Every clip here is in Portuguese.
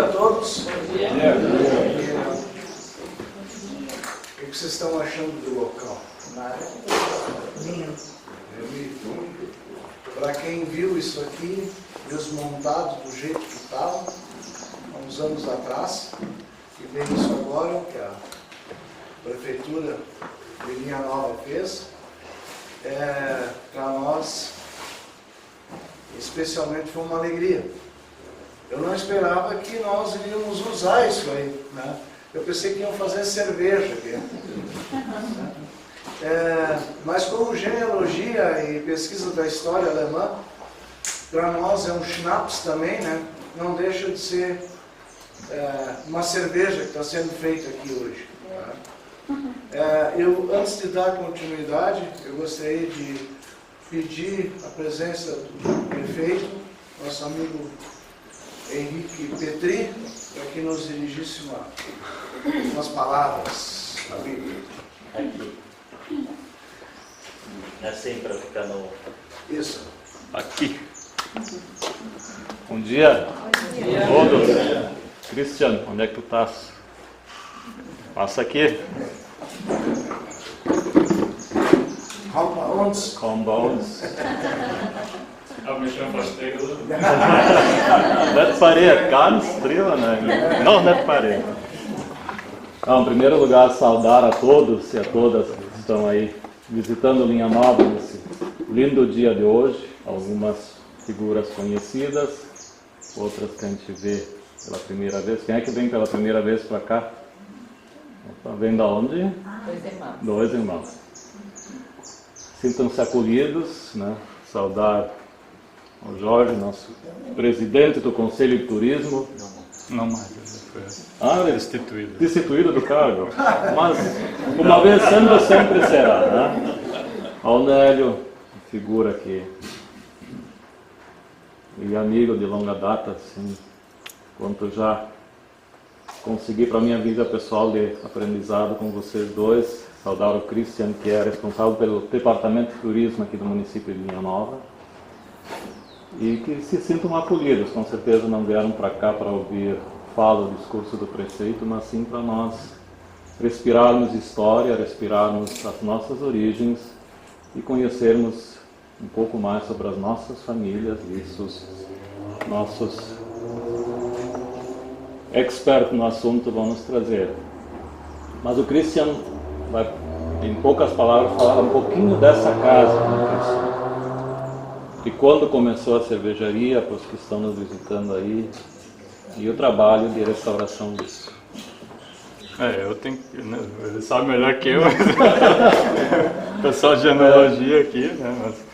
dia a todos. Bom dia. O que vocês estão achando do local? Para quem viu isso aqui, desmontado do jeito que estava, há uns anos atrás, e vê isso agora, que a Prefeitura de Linha Nova fez, para nós, especialmente, foi uma alegria. Eu não esperava que nós iríamos usar isso aí, né? Eu pensei que iam fazer cerveja aqui. Mas como genealogia e pesquisa da história alemã, para nós é um schnapps também, né? Não deixa de ser uma cerveja que está sendo feita aqui hoje. Antes de dar continuidade, eu gostaria de pedir a presença do prefeito, nosso amigo Henrique Petri, para que nos dirigisse umas palavras da Bíblia. Aqui. Assim para ficar no... Isso. Aqui. Bom dia. Todos. Christian, onde é que tu estás? Passa aqui. Komm bei uns. Habe mich schon versteckt. Nicht parede, ganz drüber, né? Não, nicht parede. Em primeiro lugar, saudar a todos e a todas que estão aí visitando Linha Nova nesse lindo dia de hoje. Algumas figuras conhecidas, outras que a gente vê pela primeira vez. Quem é que vem pela primeira vez para cá? Vem da onde? Dois irmãos. Sintam-se acolhidos, né? Saudar o Jorge, nosso presidente do Conselho de Turismo. Não mais. Ele é destituído do cargo. Mas uma vez sendo, sempre será, né? Ao Nélio, figura que e amigo de longa data, assim, quanto já consegui para a minha vida pessoal de aprendizado com vocês dois. Saudar o Christian, que é responsável pelo departamento de turismo aqui do município de Linha Nova. E que se sintam acolhidos, com certeza não vieram para cá para ouvir o discurso do prefeito, mas sim para nós respirarmos história, respirarmos as nossas origens e conhecermos um pouco mais sobre as nossas famílias e os nossos expertos no assunto vão nos trazer. Mas o Christian vai, em poucas palavras, falar um pouquinho dessa casa, de quando começou a cervejaria, para os que estão nos visitando aí, e o trabalho de restauração disso. Eu tenho que... Ele sabe melhor que eu, o pessoal de genealogia aqui, né? Mas,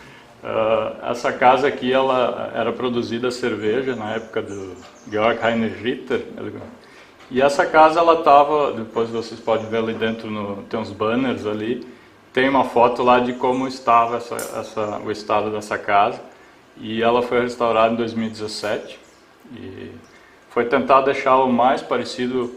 essa casa aqui, ela era produzida cerveja na época do Georg Heinrich Ritter. E essa casa, ela estava, depois vocês podem ver ali dentro, tem uns banners ali, tem uma foto lá de como estava o estado dessa casa. E ela foi restaurada em 2017 e foi tentar deixá-la o mais parecido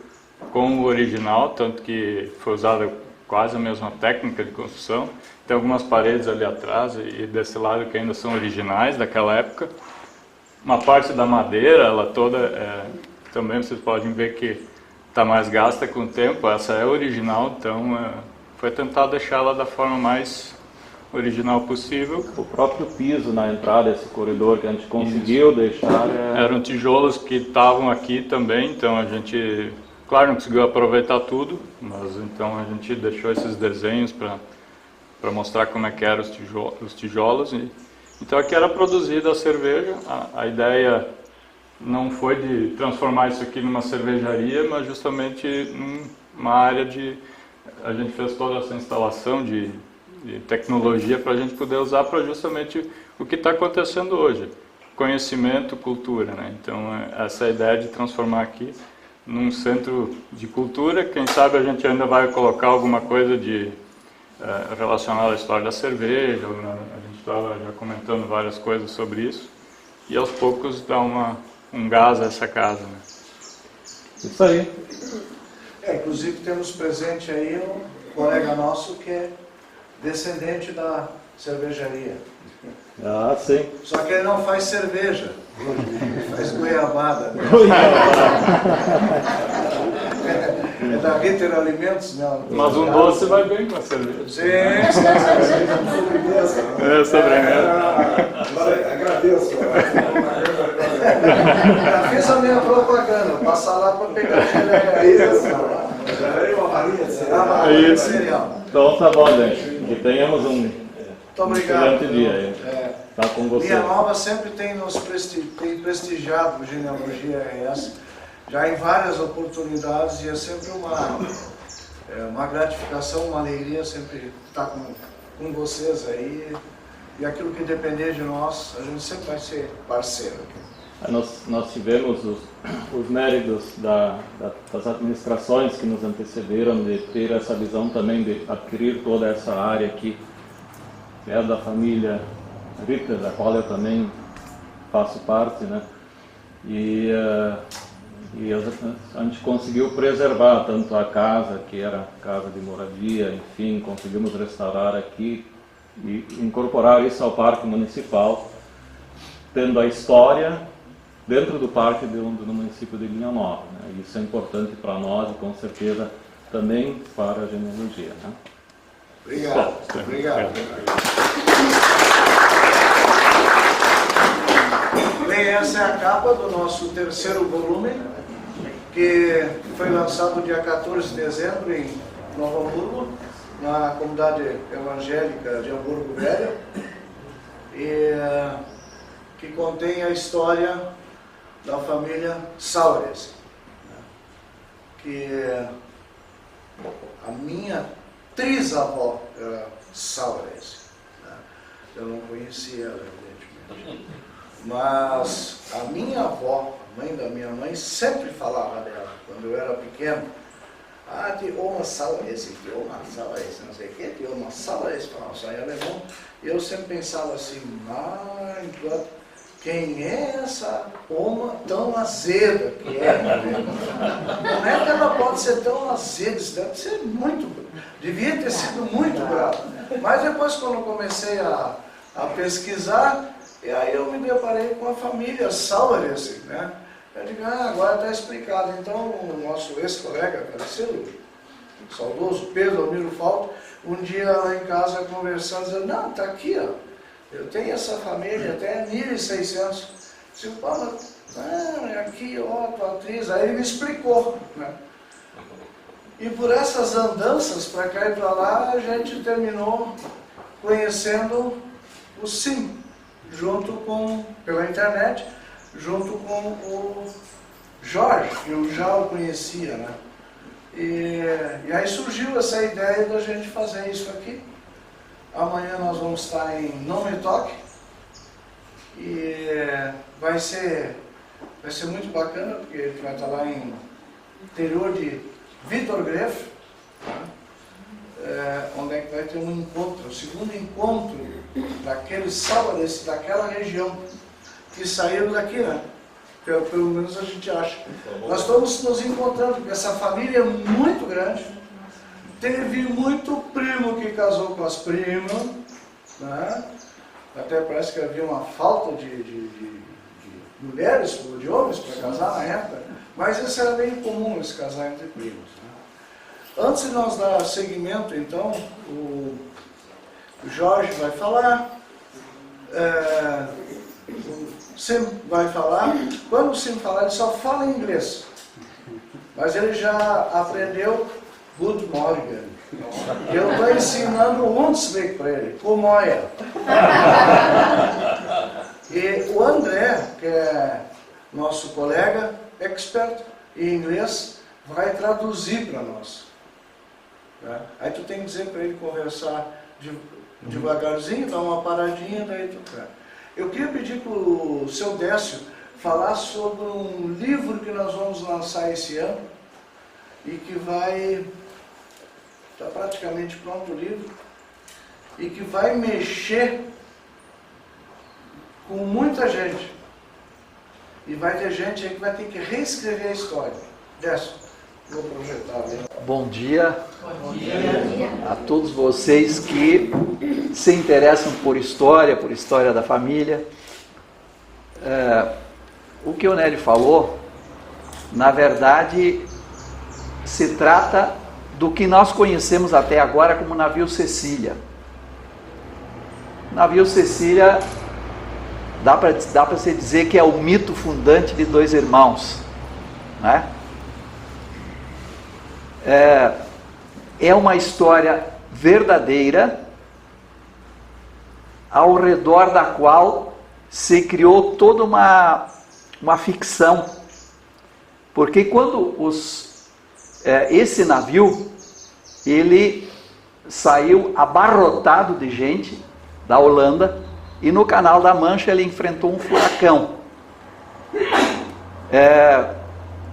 com o original, tanto que foi usada quase a mesma técnica de construção. Tem algumas paredes ali atrás e desse lado que ainda são originais daquela época. Uma parte da madeira, ela toda, também vocês podem ver que está mais gasta com o tempo. Essa é original, então foi tentar deixá-la da forma mais original possível. O próprio piso na entrada desse corredor que a gente conseguiu deixar... Eram tijolos que estavam aqui também, então a gente, claro, não conseguiu aproveitar tudo, mas então a gente deixou esses desenhos para mostrar como é que eram os tijolos. Então aqui era produzida a cerveja. A ideia não foi de transformar isso aqui numa cervejaria, mas justamente numa área de... A gente fez toda essa instalação de tecnologia para a gente poder usar para justamente o que está acontecendo hoje. Conhecimento, cultura, né? Então essa é a ideia de transformar aqui num centro de cultura. Quem sabe a gente ainda vai colocar alguma coisa relacionada à história da cerveja. A gente estava já comentando várias coisas sobre isso. E aos poucos dá um gás a essa casa, né? Isso aí. Inclusive temos presente aí um colega nosso que é descendente da cervejaria. Ah, sim. Só que ele não faz cerveja. Faz goiabada. É da Ritter Alimentos, não. Mas um doce vai bem com a cerveja. Sim, sobremesa. É, sobremesa. Agradeço. Já fiz a minha propaganda, passar lá para pegar a geleia. Isso. Então tá bom, gente. Que tenhamos um Muito obrigado. excelente dia aí. Tá com você. Linha Nova sempre tem tem prestigiado Genealogia RS, já em várias oportunidades, e é sempre uma gratificação, uma alegria sempre estar com vocês aí, e aquilo que depender de nós, a gente sempre vai ser parceiro. Nós tivemos os méritos das administrações que nos antecederam de ter essa visão também de adquirir toda essa área aqui, da família Ritter, da qual eu também faço parte, né? E a gente conseguiu preservar tanto a casa, que era casa de moradia, enfim, conseguimos restaurar aqui e incorporar isso ao Parque Municipal, tendo a história dentro do parque do município de Linha Nova, né? Isso é importante para nós e com certeza também para a genealogia, né? Obrigado. Obrigado. Bem, essa é a capa do nosso terceiro volume, que foi lançado dia 14 de dezembro em Novo Hamburgo, na comunidade evangélica de Hamburgo Velho, e que contém a história da família Saures, que a minha trisavó era Saures. Eu não conhecia ela, evidentemente. Mas a minha avó, a mãe da minha mãe, sempre falava dela, quando eu era pequeno. Ah, de uma Saures, de uma Saures, não sei o que, de uma Saures, falava só em alemão. E eu sempre pensava assim, quem é essa oma tão azeda que é? Como é que ela pode ser tão azeda? Isso deve ser devia ter sido muito bravo. Mas depois, quando eu comecei a pesquisar, e aí eu me deparei com a família Saures, né? Eu digo, agora está explicado. Então, o nosso ex-colega, falecido, saudoso Pedro Almiro Falto, um dia lá em casa conversando, dizendo, não, está aqui, ó. Eu tenho essa família até 1600. Digo, pô, mas é aqui, ó, tua atriz. Aí ele me explicou, né? E por essas andanças, para cá e para lá, a gente terminou conhecendo o Sim, pela internet, junto com o Jorge, que eu já o conhecia, né? E aí surgiu essa ideia da gente fazer isso aqui. Amanhã nós vamos estar em Não Me Toque, e vai ser muito bacana, porque a gente vai estar lá em interior de Vitor Greff, onde é que vai ter um encontro, o segundo encontro daqueles Saures daquela região que saíram daqui, né? Pelo menos a gente acha. Nós estamos nos encontrando, porque essa família é muito grande. Teve muito primo que casou com as primas, né? Até parece que havia uma falta de mulheres, de homens para casar na época, mas isso era bem comum, eles casar entre primos, né? Antes de nós dar seguimento, então, o Jorge vai falar, o Sim vai falar. Quando o Sim falar, ele só fala em inglês, mas ele já aprendeu Good Morgen. Eu estou ensinando Hundsvik para ele, como é. E o André, que é nosso colega, expert em inglês, vai traduzir para nós. Né? Aí tu tem que dizer para ele conversar devagarzinho, dar uma paradinha, daí tu quer. Eu queria pedir para o seu Décio falar sobre um livro que nós vamos lançar esse ano e que vai... Está praticamente pronto o livro, e que vai mexer com muita gente. E vai ter gente aí que vai ter que reescrever a história. Décio, vou projetar ali. Bom dia a todos vocês que se interessam por história da família. o que o Nélio falou, na verdade, se trata do que nós conhecemos até agora como navio Cecília. O navio Cecília, dá para se dizer que é o mito fundante de Dois Irmãos, né? É uma história verdadeira, ao redor da qual se criou toda uma ficção. Porque quando esse navio, ele saiu abarrotado de gente da Holanda, e no Canal da Mancha ele enfrentou um furacão.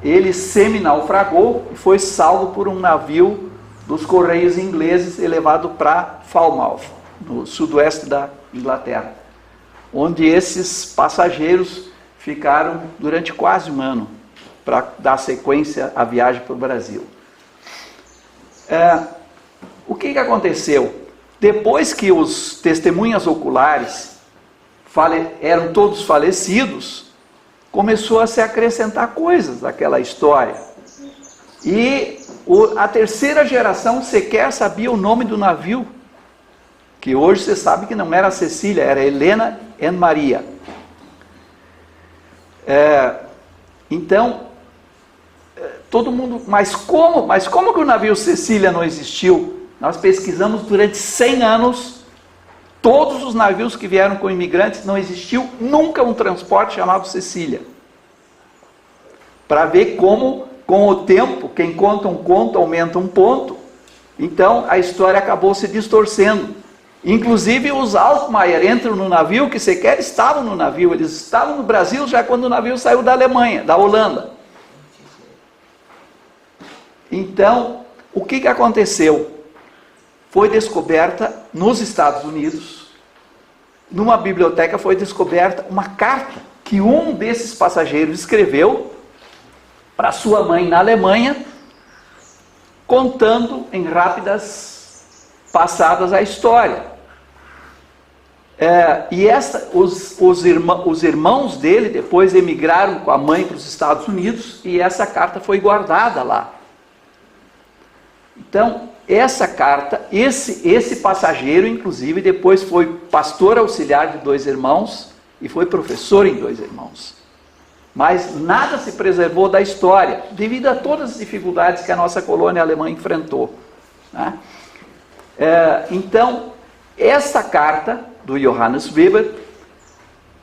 Ele semi-naufragou e foi salvo por um navio dos Correios ingleses e levado para Falmouth, no sudoeste da Inglaterra, onde esses passageiros ficaram durante quase um ano para dar sequência à viagem para o Brasil. O que aconteceu? Depois que os testemunhas oculares eram todos falecidos, começou a se acrescentar coisas àquela história. E a terceira geração sequer sabia o nome do navio, que hoje você sabe que não era Cecília, era Helena e Maria. Então, todo mundo, mas como que o navio Cecília não existiu? Nós pesquisamos durante 100 anos, todos os navios que vieram com imigrantes, não existiu nunca um transporte chamado Cecília. Para ver como, com o tempo, quem conta um conto aumenta um ponto. Então a história acabou se distorcendo. Inclusive os Altmaier entram no navio, que sequer estavam no navio, eles estavam no Brasil já quando o navio saiu da Alemanha, da Holanda. Então, o que aconteceu? Foi descoberta nos Estados Unidos, numa biblioteca foi descoberta uma carta que um desses passageiros escreveu para sua mãe na Alemanha, contando em rápidas passadas a história. Os irmãos dele depois emigraram com a mãe para os Estados Unidos e essa carta foi guardada lá. Então, essa carta, esse passageiro, inclusive, depois foi pastor auxiliar de Dois Irmãos e foi professor em Dois Irmãos. Mas nada se preservou da história, devido a todas as dificuldades que a nossa colônia alemã enfrentou, né? Então, essa carta do Johannes Weber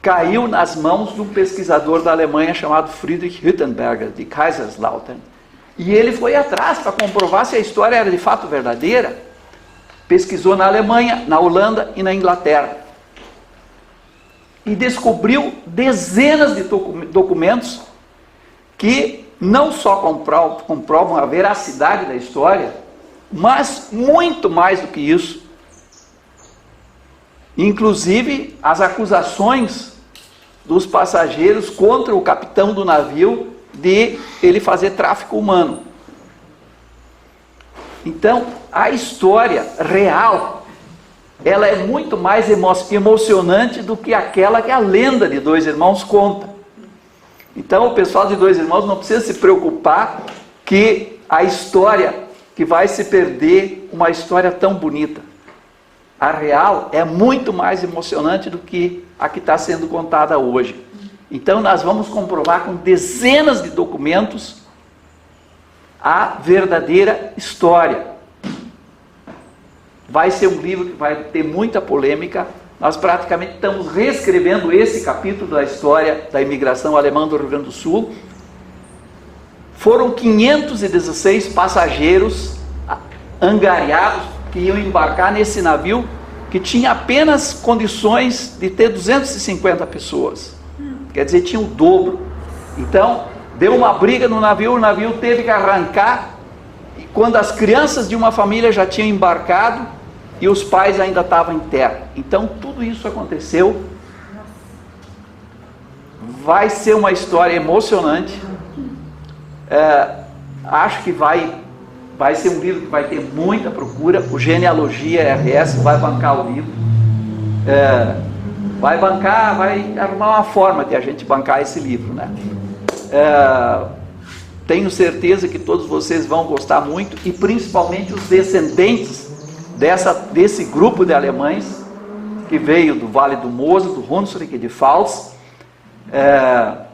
caiu nas mãos de um pesquisador da Alemanha chamado Friedrich Hüttenberger, de Kaiserslautern. E ele foi atrás para comprovar se a história era de fato verdadeira. Pesquisou na Alemanha, na Holanda e na Inglaterra. E descobriu dezenas de documentos que não só comprovam a veracidade da história, mas muito mais do que isso. Inclusive as acusações dos passageiros contra o capitão do navio de ele fazer tráfico humano. Então, a história real, ela é muito mais emocionante do que aquela que a lenda de Dois Irmãos conta. Então, o pessoal de Dois Irmãos não precisa se preocupar que a história que vai se perder, uma história tão bonita. A real é muito mais emocionante do que a que está sendo contada hoje. Então nós vamos comprovar com dezenas de documentos a verdadeira história. Vai ser um livro que vai ter muita polêmica. Nós praticamente estamos reescrevendo esse capítulo da história da imigração alemã do Rio Grande do Sul. Foram 516 passageiros angariados que iam embarcar nesse navio que tinha apenas condições de ter 250 pessoas. Quer dizer, tinha o dobro. Então, deu uma briga no navio, o navio teve que arrancar, e quando as crianças de uma família já tinham embarcado e os pais ainda estavam em terra. Então, tudo isso aconteceu. Vai ser uma história emocionante. Acho que vai ser um livro que vai ter muita procura. O Genealogia RS vai bancar o livro. vai bancar, vai arrumar uma forma de a gente bancar esse livro, né? Tenho certeza que todos vocês vão gostar muito, e principalmente os descendentes desse grupo de alemães que veio do Vale do Mosel, do Hunsrück e de Pfalz.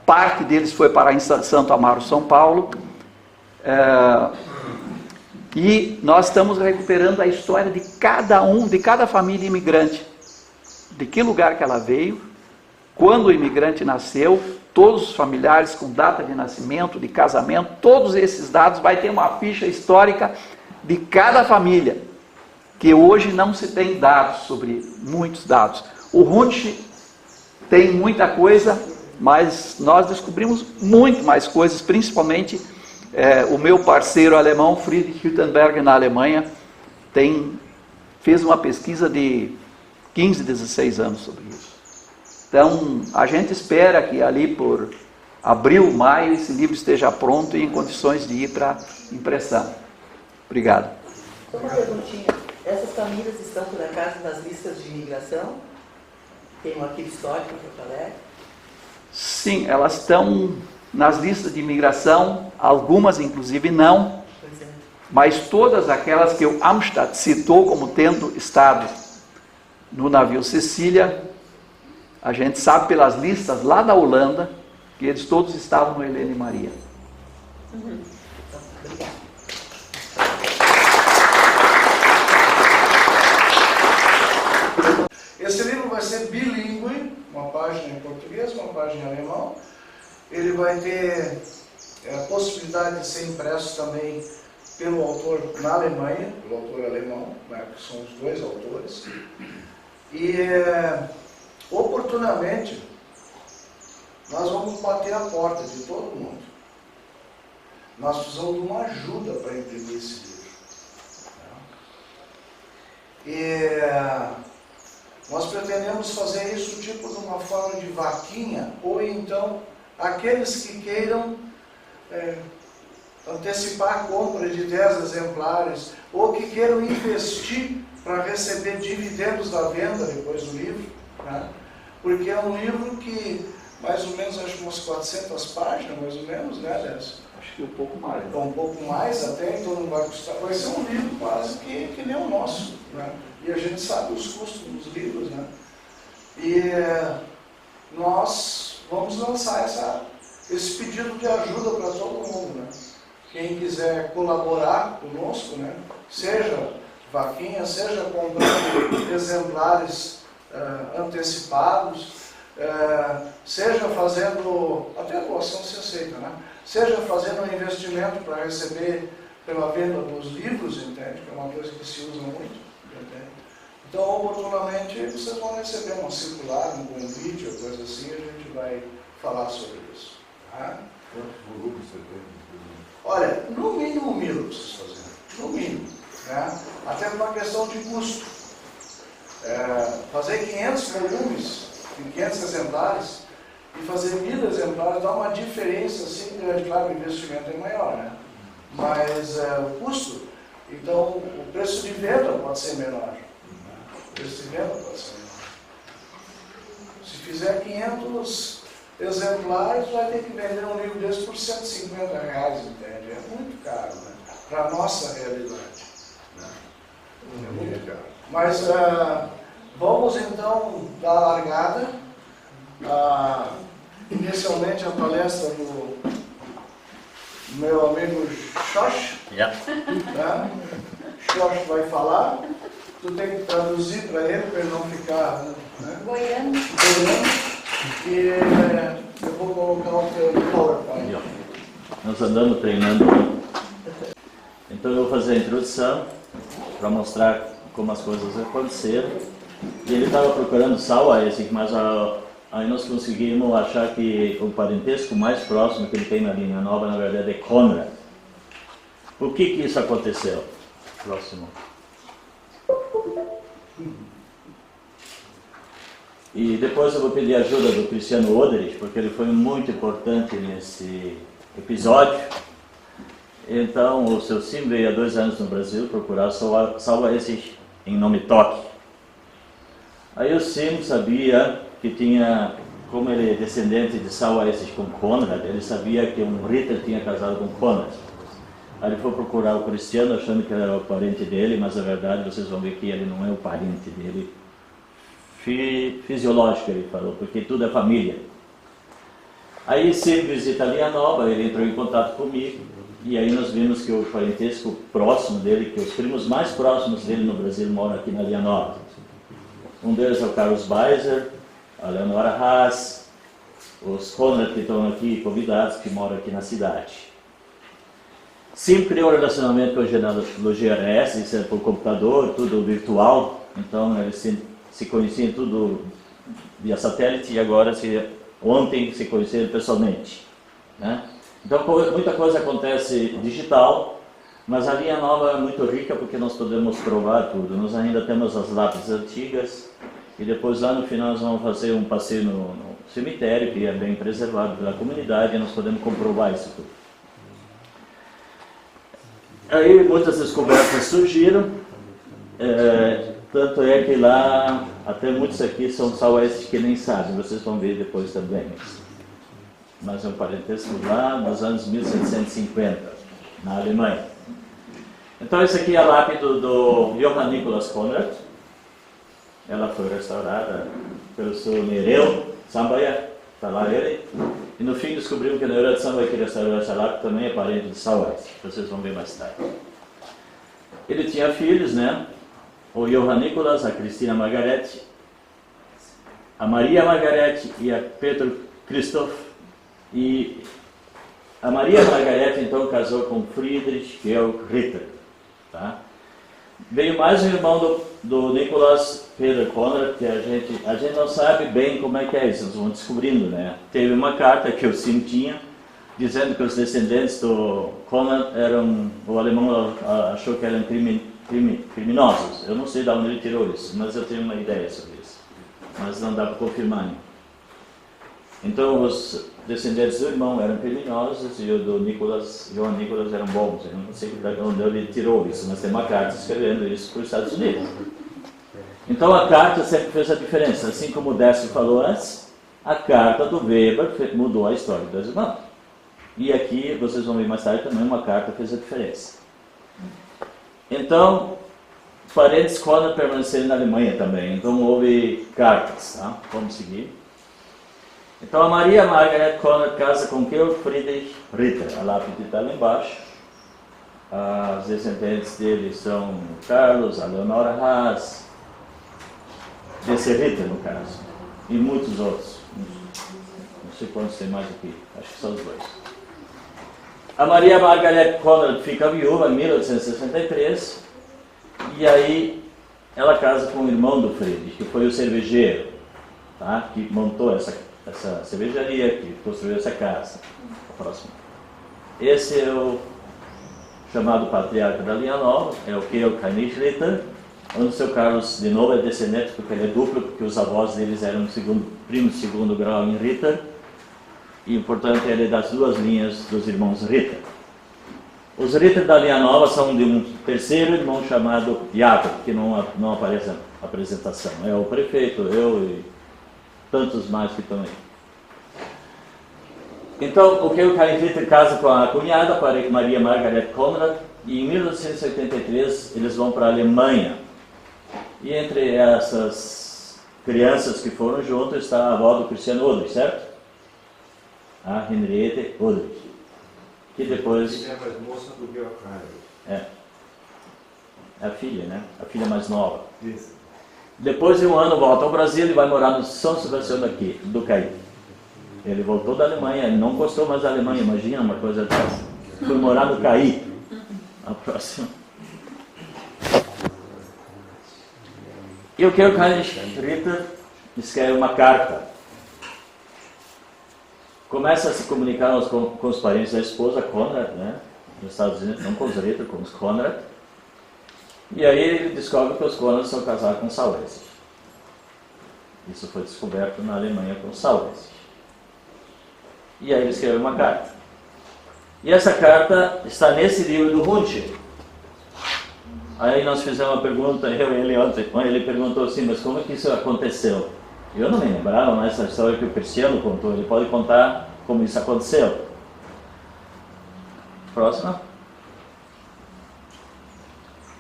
Parte deles foi para Santo Amaro, São Paulo. E nós estamos recuperando a história de cada família imigrante, de que lugar que ela veio, quando o imigrante nasceu, todos os familiares com data de nascimento, de casamento, todos esses dados, vai ter uma ficha histórica de cada família, que hoje não se tem dados sobre muitos dados. O Hunch tem muita coisa, mas nós descobrimos muito mais coisas, principalmente o meu parceiro alemão, Friedrich Hüttenberg, na Alemanha, fez uma pesquisa de 15, 16 anos sobre isso. Então, a gente espera que ali por abril, maio, esse livro esteja pronto e em condições de ir para impressão. Obrigado. Só uma perguntinha. Essas famílias estão, por acaso, nas listas de imigração? Tem um arquivo histórico em Porto Alegre? Sim, elas estão nas listas de imigração, algumas inclusive não, mas todas aquelas que o Amstadt citou como tendo estado no navio Cecília, a gente sabe pelas listas lá da Holanda que eles todos estavam no Helena e Maria. Obrigada. Esse livro vai ser bilíngue, uma página em português, uma página em alemão. Ele vai ter a possibilidade de ser impresso também pelo autor na Alemanha, pelo autor alemão, né, que são os dois autores. E, oportunamente, nós vamos bater a porta de todo mundo. Nós precisamos de uma ajuda para imprimir esse livro. E nós pretendemos fazer isso tipo de uma forma de vaquinha, ou então aqueles que queiram antecipar a compra de 10 exemplares, ou que queiram investir para receber dividendos da venda depois do livro, né? Porque é um livro que, mais ou menos, acho que umas 400 páginas, mais ou menos, né, Décio? Acho que um pouco mais. Um pouco mais até, então não vai custar. Vai ser um livro quase que nem o nosso, né? E a gente sabe os custos dos livros, né? E nós vamos lançar esse pedido de ajuda para todo mundo, né? Quem quiser colaborar conosco, né? Seja vaquinha, seja comprando exemplares antecipados, seja fazendo, até doação se aceita, né? Seja fazendo um investimento para receber pela venda dos livros, entende? Que é uma coisa que se usa muito, entende? Então, oportunamente, vocês vão receber uma circular, um convite, ou coisa assim, a gente vai falar sobre isso. Tá? Quantos volumes você tem? Olha, no mínimo 1000 vocês fazendo, no mínimo, né? Até por uma questão de custo. Fazer 500 volumes, 500 exemplares, e fazer 1000 exemplares dá uma diferença assim grande. Claro, o investimento é maior, né? Mas o custo, então o preço de venda pode ser menor. O preço de venda pode ser menor. Se fizer 500 exemplares, vai ter que vender um livro desse por R$150, entende? É muito caro, né? Para a nossa realidade. Né? É muito caro. Mas vamos então dar a largada. Inicialmente a palestra do meu amigo Xox. Yeah. Né? Xox vai falar. Tu tem que traduzir para ele não ficar, né? Goiano. E eu vou colocar o teu PowerPoint. Nós andamos treinando. Então eu vou fazer a introdução para mostrar como as coisas aconteceram. E ele estava procurando Saueressig, mas aí nós conseguimos achar que o parentesco mais próximo que ele tem na linha nova, na verdade, é Conrad. Por que isso aconteceu? Próximo. E depois eu vou pedir a ajuda do Cristiano Oderich, porque ele foi muito importante nesse episódio. Então, o seu Sim veio há 2 anos no Brasil procurar Saueressig em nome Toque. Aí o Sim sabia que tinha, como ele é descendente de Saueressig com Konrad, ele sabia que um Ritter tinha casado com Konrad. Aí ele foi procurar o Cristiano achando que era o parente dele, mas na verdade vocês vão ver que ele não é o parente dele fisiológico, ele falou, porque tudo é família. Aí sempre visita Lianova, ele entrou em contato comigo, e aí nós vimos que o parentesco próximo dele, que os primos mais próximos dele no Brasil moram aqui na Lianova. Um deles é o Carlos Beiser, a Leonora Haas, os Konrad que estão aqui convidados, que moram aqui na cidade. Sempre criou um relacionamento com a genealogia RS, isso é por computador, tudo virtual, então eles se conheciam tudo via satélite e agora ontem se conheceram pessoalmente, né? Então muita coisa acontece digital, mas a Lianova é muito rica porque nós podemos provar tudo. Nós ainda temos as lápides antigas e depois lá no final nós vamos fazer um passeio no cemitério que é bem preservado pela comunidade e nós podemos comprovar isso tudo. Aí muitas descobertas surgiram, tanto é que lá, até muitos aqui são sauesses que nem sabem, vocês vão ver depois também. Mas é um parentesco lá nos anos 1750, na Alemanha. Então esse aqui é a lápide do Johann Nikolaus Konrad. Ela foi restaurada pelo seu Nereu Sambaia, está lá ele. E no fim descobrimos que Nereu Sambaia que restaurou essa lápide também é parente de Saueressig, vocês vão ver mais tarde. Ele tinha filhos, né? O Johann Nikolaus, a Cristina Margarete, a Maria Margarete e a Petro Christoph. E a Maria Margarete então casou com Friedrich Georg Ritter. Tá? Veio mais um irmão do Nikolaus, Peter Konrad, que a gente não sabe bem como é que é isso, nós vamos descobrindo, né? Teve uma carta que o Sim tinha, dizendo que os descendentes do Konrad eram, o alemão achou que eram criminosos. Eu não sei de onde ele tirou isso, mas eu tenho uma ideia sobre isso. Mas não dá para confirmar. Então os descendentes do irmão eram criminosos e o do Johann Nikolaus eram bons. Eu não sei de onde ele tirou isso, mas tem uma carta escrevendo isso para os Estados Unidos. Então a carta sempre fez a diferença. Assim como o Décio falou antes, a carta do Weber mudou a história dos irmãos. E aqui, vocês vão ver mais tarde, também uma carta fez a diferença. Então, parentes Konrad permaneceram na Alemanha também. Então houve cartas, tá? Vamos seguir. Então a Maria Margaret Konrad casa com Georg Friedrich Ritter. A lápide está lá embaixo. As descendentes dele são Carlos, a Leonora Haas, desse Ritter no caso, e muitos outros. Não sei quantos tem mais aqui, acho que são os dois. A Maria Margaret Konrad fica viúva em 1863 e aí ela casa com o irmão do Friedrich, que foi o cervejeiro, tá? Que montou essa cervejaria, que construiu essa casa. Próximo. Esse é o chamado patriarca da Lianova, é o Georg Heinrich Ritter, onde o seu Carlos, de novo, é descendente, porque ele é duplo, porque os avós deles eram primos de segundo grau em Ritter, e, portanto, ele é das duas linhas dos irmãos Ritter. Os Ritter da Lianova são de um terceiro irmão chamado Jakob, que não aparece na apresentação. É o prefeito, eu e tantos mais que estão aí. Então, o Georg Heinrich Ritter casa com a cunhada, Maria Margaret Konrad, e em 1883 eles vão para a Alemanha. E entre essas crianças que foram juntos está a avó do Cristiano Ulrich, certo? A Henriette Ulrich, que depois... é mais moça do Georg Heinrich. É a filha, né? A filha mais nova. Isso. Depois de um ano volta ao Brasil e vai morar no São Sebastião do Caí. Ele voltou da Alemanha, ele não gostou mais da Alemanha, imagina uma coisa dessa. Foi morar no Caí. A próxima. E o Georg Heinrich Ritter escreve uma carta. Começa a se comunicar com os parentes da esposa, Konrad, né? Nos Estados Unidos, não com os Ritter, com os Konrad. E aí ele descobre que os Konrad são casados com Saueressig. Isso foi descoberto na Alemanha com Saueressig. E aí ele escreve uma carta. E essa carta está nesse livro do Hundt. Aí nós fizemos uma pergunta, eu e ele ontem, ele perguntou assim, mas como é que isso aconteceu? Eu não me lembrava, mas essa história que o Cristiano contou, ele pode contar como isso aconteceu. Próxima.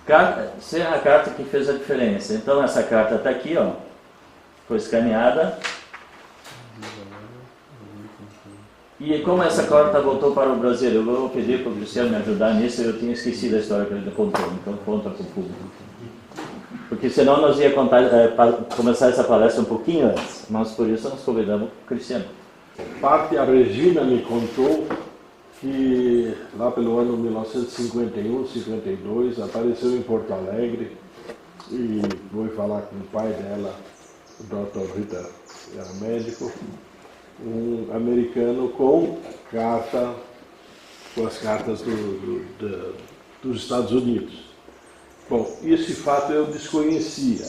Essa é a carta que fez a diferença. Então essa carta está aqui, ó, foi escaneada. E como essa carta voltou para o Brasil? Eu vou pedir para o Cristiano me ajudar nisso, eu tinha esquecido a história que ele contou, então conta para o público. Porque senão nós ia começar essa palestra um pouquinho antes, mas por isso nós convidamos o Cristiano. Parte a Regina me contou que lá pelo ano 1951, 52, apareceu em Porto Alegre e foi falar com o pai dela, o Dr. Ritter, era médico, um americano com as cartas dos Estados Unidos. Bom, esse fato eu desconhecia,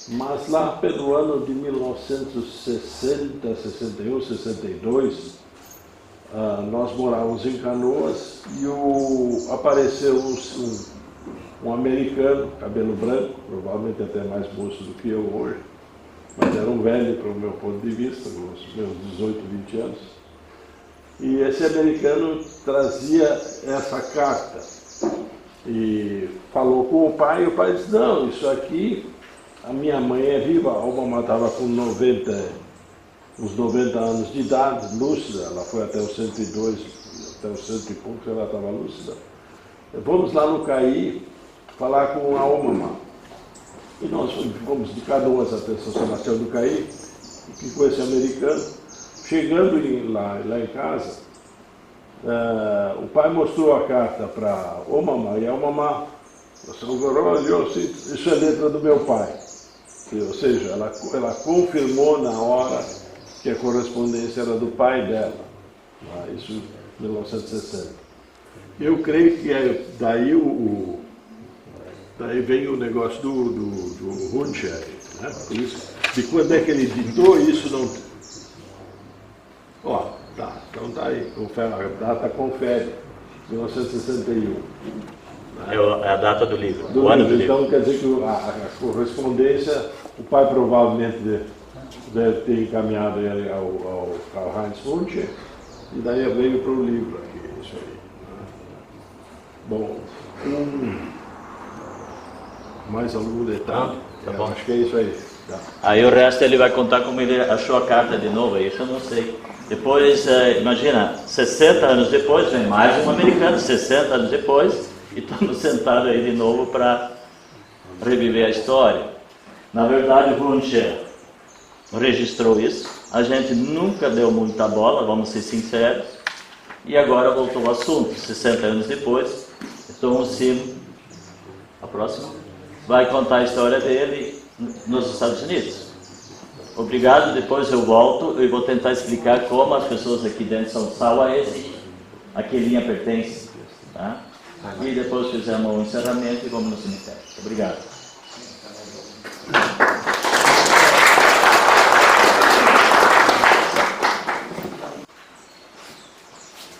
mas lá pelo ano de 1960, 61, 62, nós morávamos em Canoas e apareceu um americano, cabelo branco, provavelmente até mais moço do que eu hoje, mas era um velho para o meu ponto de vista, com os meus 18, 20 anos. E esse americano trazia essa carta e falou com o pai, e o pai disse, não, isso aqui, a minha mãe é viva, a mamãe estava com uns 90 anos de idade, lúcida, ela foi até os 102, até os 100 e poucos ela estava lúcida. Vamos lá no CAI falar com a Omamá. E nós fomos de Canoas até São Sebastião do CAI, e ficou esse americano. Chegando lá em casa, o pai mostrou a carta para a Omamá, e a Omamá olhou assim, isso é letra do meu pai. Ou seja, ela confirmou na hora que a correspondência era do pai dela, isso em 1960. Eu creio que daí vem o negócio do Huncher, né? Por isso, de quando é que ele ditou isso, não... Ó, tá, então tá aí, confere, a data confere, 1961. É a data do livro, O ano do livro. Então quer dizer que a correspondência, o pai provavelmente deve ter encaminhado ele ao Karl-Heinz Huncher, e daí veio para o livro aqui, isso aí. Bom, mais algum detalhe? Tá bom. Acho que é isso aí. Tá. Aí o resto ele vai contar como ele achou a carta de novo, isso eu não sei. Depois, imagina, 60 anos depois, vem mais um americano, 60 anos depois, e estamos sentados aí de novo para reviver a história. Na verdade, o Huncher registrou isso, a gente nunca deu muita bola, vamos ser sinceros, e agora voltou ao assunto, 60 anos depois, então o Sim, a próxima, vai contar a história dele nos Estados Unidos. Obrigado, depois eu volto e vou tentar explicar como as pessoas aqui dentro são Sauaenses, a que linha pertence, tá? E depois fizemos um encerramento e vamos no cemitério. Obrigado.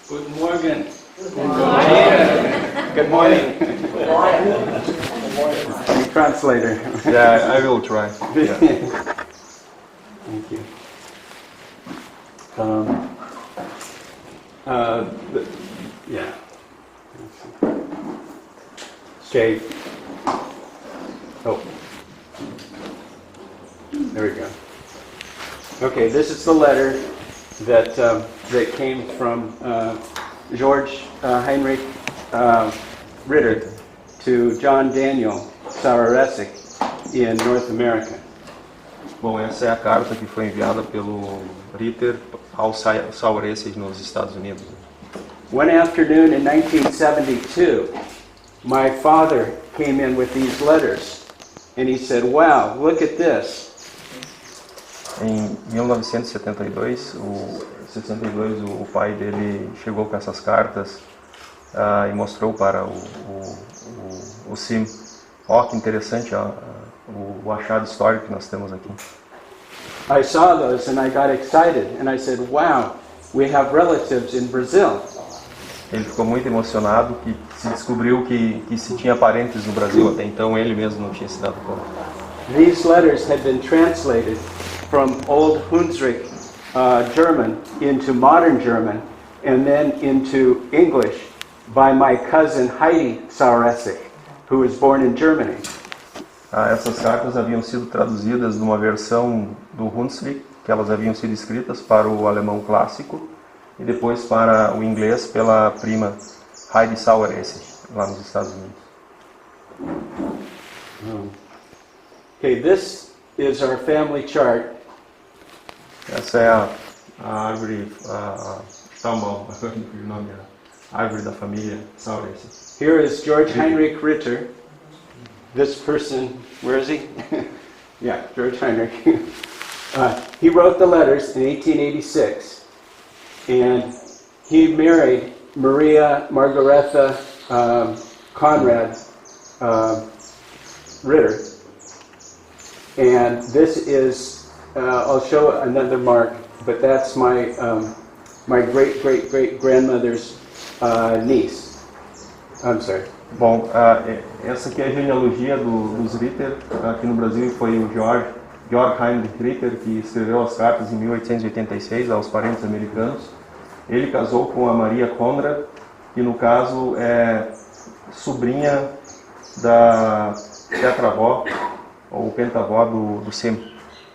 Good morning. Good morning. I'm translator. Yeah, I will try. Yeah. Thank you. Yeah. Okay. Oh. There we go. Okay, this is the letter that came from George Heinrich Ritter to John Daniel Saueressig in North America. Bom, essa é a carta que foi enviada pelo Ritter ao Saueressig nos Estados Unidos. One afternoon in 1972, my father came in with these letters, and he said, "Wow, look at this." Em 1972, o pai dele chegou com essas cartas e mostrou para o Sim. Ó, que interessante o achado histórico que nós temos aqui. I saw those and I got excited, and I said, "Wow, we have relatives in Brazil." Ele ficou muito emocionado que se descobriu que se tinha parentes no Brasil, até então ele mesmo não tinha se dado conta. These letters had been translated from Old Hunsrück German into modern German and then into English by my cousin Heidi Saueressig, who was born in Germany. Essas cartas haviam sido traduzidas de uma versão do Hunsrück, que elas haviam sido escritas para o alemão clássico e depois para o inglês pela prima Heidi Saueressig, lá nos Estados Unidos. Okay, this is our family chart. Essa é a árvore, Stammbaum, o nome é a árvore da família Saueressig. Here is George Heinrich Ritter. This person, where is he? Yeah, George Heinrich. He wrote the letters in 1886, and he married Maria Margaretha Conrad Ritter. And this is, I'll show another mark, but that's my my great grandmother's niece. I'm sorry. Bom, essa aqui é a genealogia dos Ritter. Aqui no Brasil foi o Georg Heinrich Ritter que escreveu as cartas em 1886 aos parentes americanos. Ele casou com a Maria Conrad, que no caso é sobrinha da tetravó ou pentavó do Sim.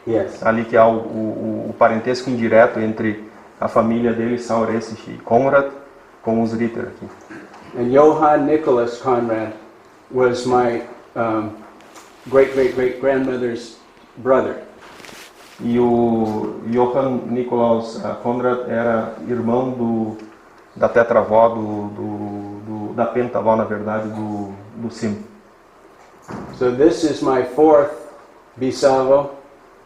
Yes. Ali que há o parentesco indireto entre a família dele, Saueressig e Conrad, com os Ritter aqui. And Johann Nicholas Conrad was my great grandmother's brother. E o Johann Nikolaus Conrad era irmão da tetravó, da pentavó, na verdade, do Sim. So this is my fourth bisavô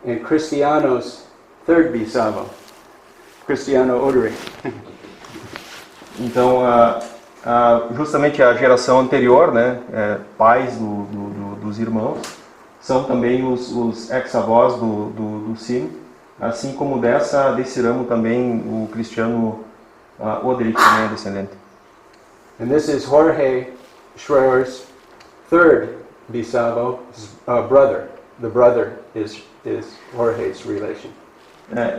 and Cristiano's third bisavô, Cristiano Oderi. Então, justamente a geração anterior, né, pais dos irmãos, são também os ex-avós do Sim, assim como desse ramo também o Cristiano Oderi, que também é descendente. And this is Jorge Schroer's third bisavô, brother. The brother is Jorge's relation.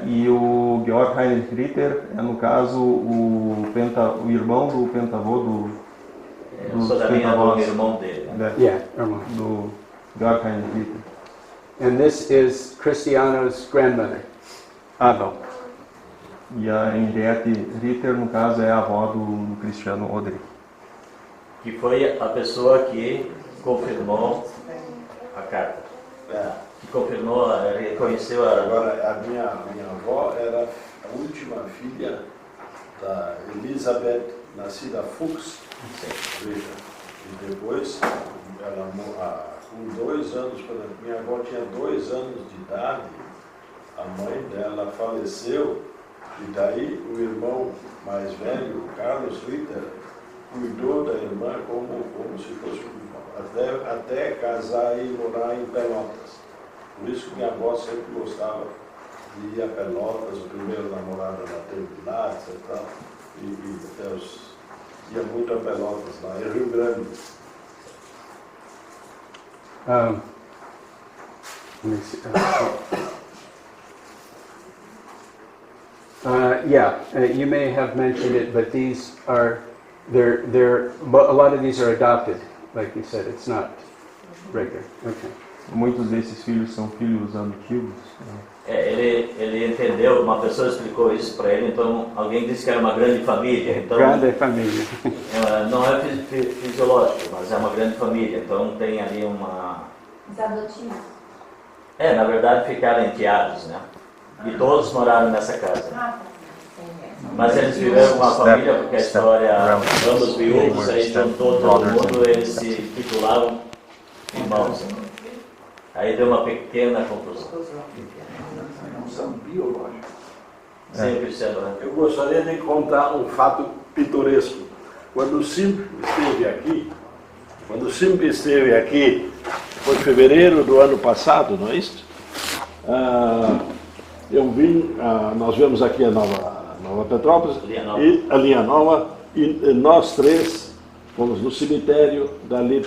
E o Georg Heinrich Ritter é, no caso, o irmão do pentavô Sou da linha do irmão dele. Yeah, irmão. Do Georg Heinrich Ritter. And this is Cristiano's grandmother, avó. E a Henriette Ritter, no caso, é a avó do Cristiano Oderi. Que foi a pessoa que confirmou a carta. Que confirmou, reconheceu a... Agora, a minha avó era a última filha da Elizabeth, nascida Fuchs. Veja. E depois, com 2 anos, quando minha avó tinha 2 anos de idade, a mãe dela faleceu, e daí o irmão mais velho, Carlos Ritter, cuidou da irmã como se fosse um irmão, até casar e morar em Pelotas. Por isso que minha avó sempre gostava de ir a Pelotas, o primeiro namorado da Terminax e tal, e ia muito a Pelotas lá, em Rio Grande. Let me see. You may have mentioned it, but these are, a lot of these are adopted, like you said, it's not regular. Okay. Muitos desses filhos são filhos adotivos. Ele entendeu, uma pessoa explicou isso para ele, então alguém disse que era uma grande família. Então, Grande família. Não é fisiológico, mas é uma grande família, então tem ali uma... Os adotivos. Na verdade ficaram enteados, né? E todos moraram nessa casa. Mas eles viveram uma família, porque a história, ambos viúvos, aí juntou todo mundo, eles se titulavam irmãos. Aí deu uma pequena confusão. Não são biológicos. Sempre sendo, né? Eu gostaria de contar um fato pitoresco. Quando o Simp esteve aqui, foi em fevereiro do ano passado, não é isso? Nós vemos aqui a Nova Petrópolis, a Linha Nova, e nós três fomos no cemitério, dali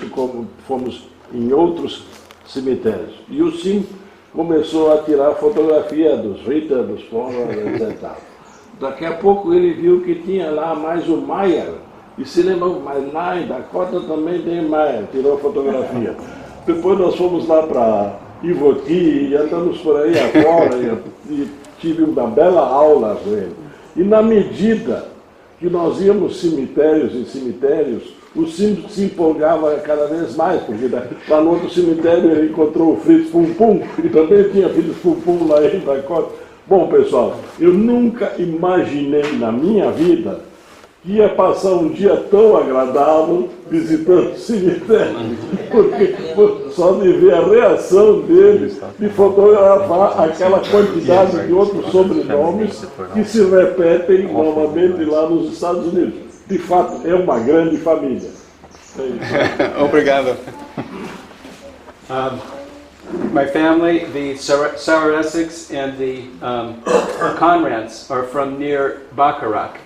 fomos em outros cemitérios. E o Sim começou a tirar fotografia dos Ritter, dos Conrad, etc. Daqui a pouco ele viu que tinha lá mais o Meyer, e se lembrou, mas lá em Dakota também tem Meyer, tirou fotografia. Depois nós fomos lá para Ivoti, e andamos por aí afora, e tive uma bela aula com ele. E na medida que nós íamos cemitérios em cemitérios, o Sim se empolgava cada vez mais, porque lá no outro cemitério ele encontrou o Fritz Pum Pum, e também tinha Fritz Pum Pum lá em Dakota. Bom, pessoal, eu nunca imaginei na minha vida que ia passar um dia tão agradável visitando o cemitério, porque só de ver a reação deles de fotografar aquela quantidade de outros sobrenomes que se repetem novamente lá nos Estados Unidos. De fato, é uma grande família. Obrigado. My family, the Sauer-Essex and the Conrads, are from near Bacharach,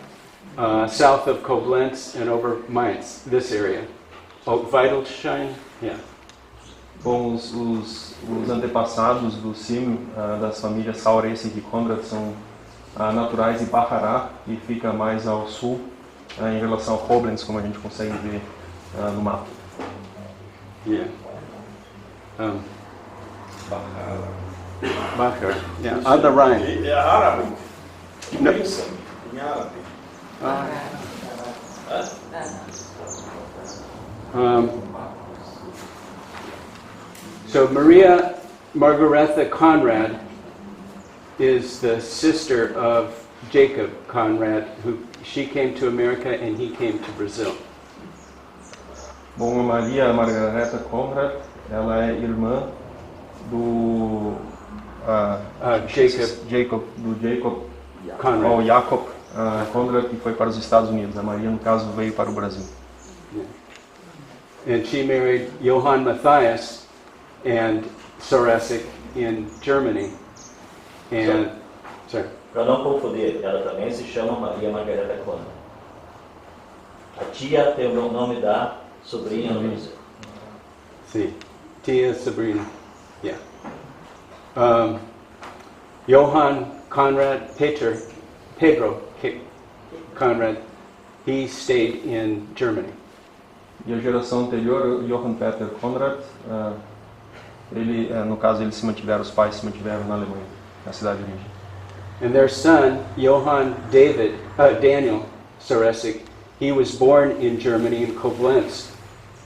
south of Koblenz and over Mainz, this area. Oh, Weidelsheim? Yeah. Bom, os antepassados do Sim, das famílias Sauer-Essex e Conrad, são naturais de Bacharach, que fica mais ao sul, em relação ao Koblenz, como a gente consegue ver no mapa. Yeah. Bachar. Yeah, on the Rhine. É árabe. No. Em árabe. So Maria Margaretha Conrad is the sister of Jacob Conrad, she came to America and he came to Brazil. Bom, Maria Margareta Conrad, ela é irmã do Jacob Conrad. ou Jacob Conrad, que foi para os Estados Unidos. A Maria, no caso, veio para o Brasil. And she married Johann Matthias and Sauer-Essex in Germany. And sorry. Para não confundir, ela também se chama Maria Margareta Conrad. A tia tem o nome da sobrinha no Brasil. See, Tia Sabrina. Yeah. Johann Conrad Pedro Conrad, he stayed in Germany. E a geração anterior, Johann Peter Conrad, ele, no caso, eles se mantiveram, os pais se mantiveram na Alemanha, na cidade de origem. And their son, Johann Daniel Sauer-Essex, he was born in Germany, in Koblenz,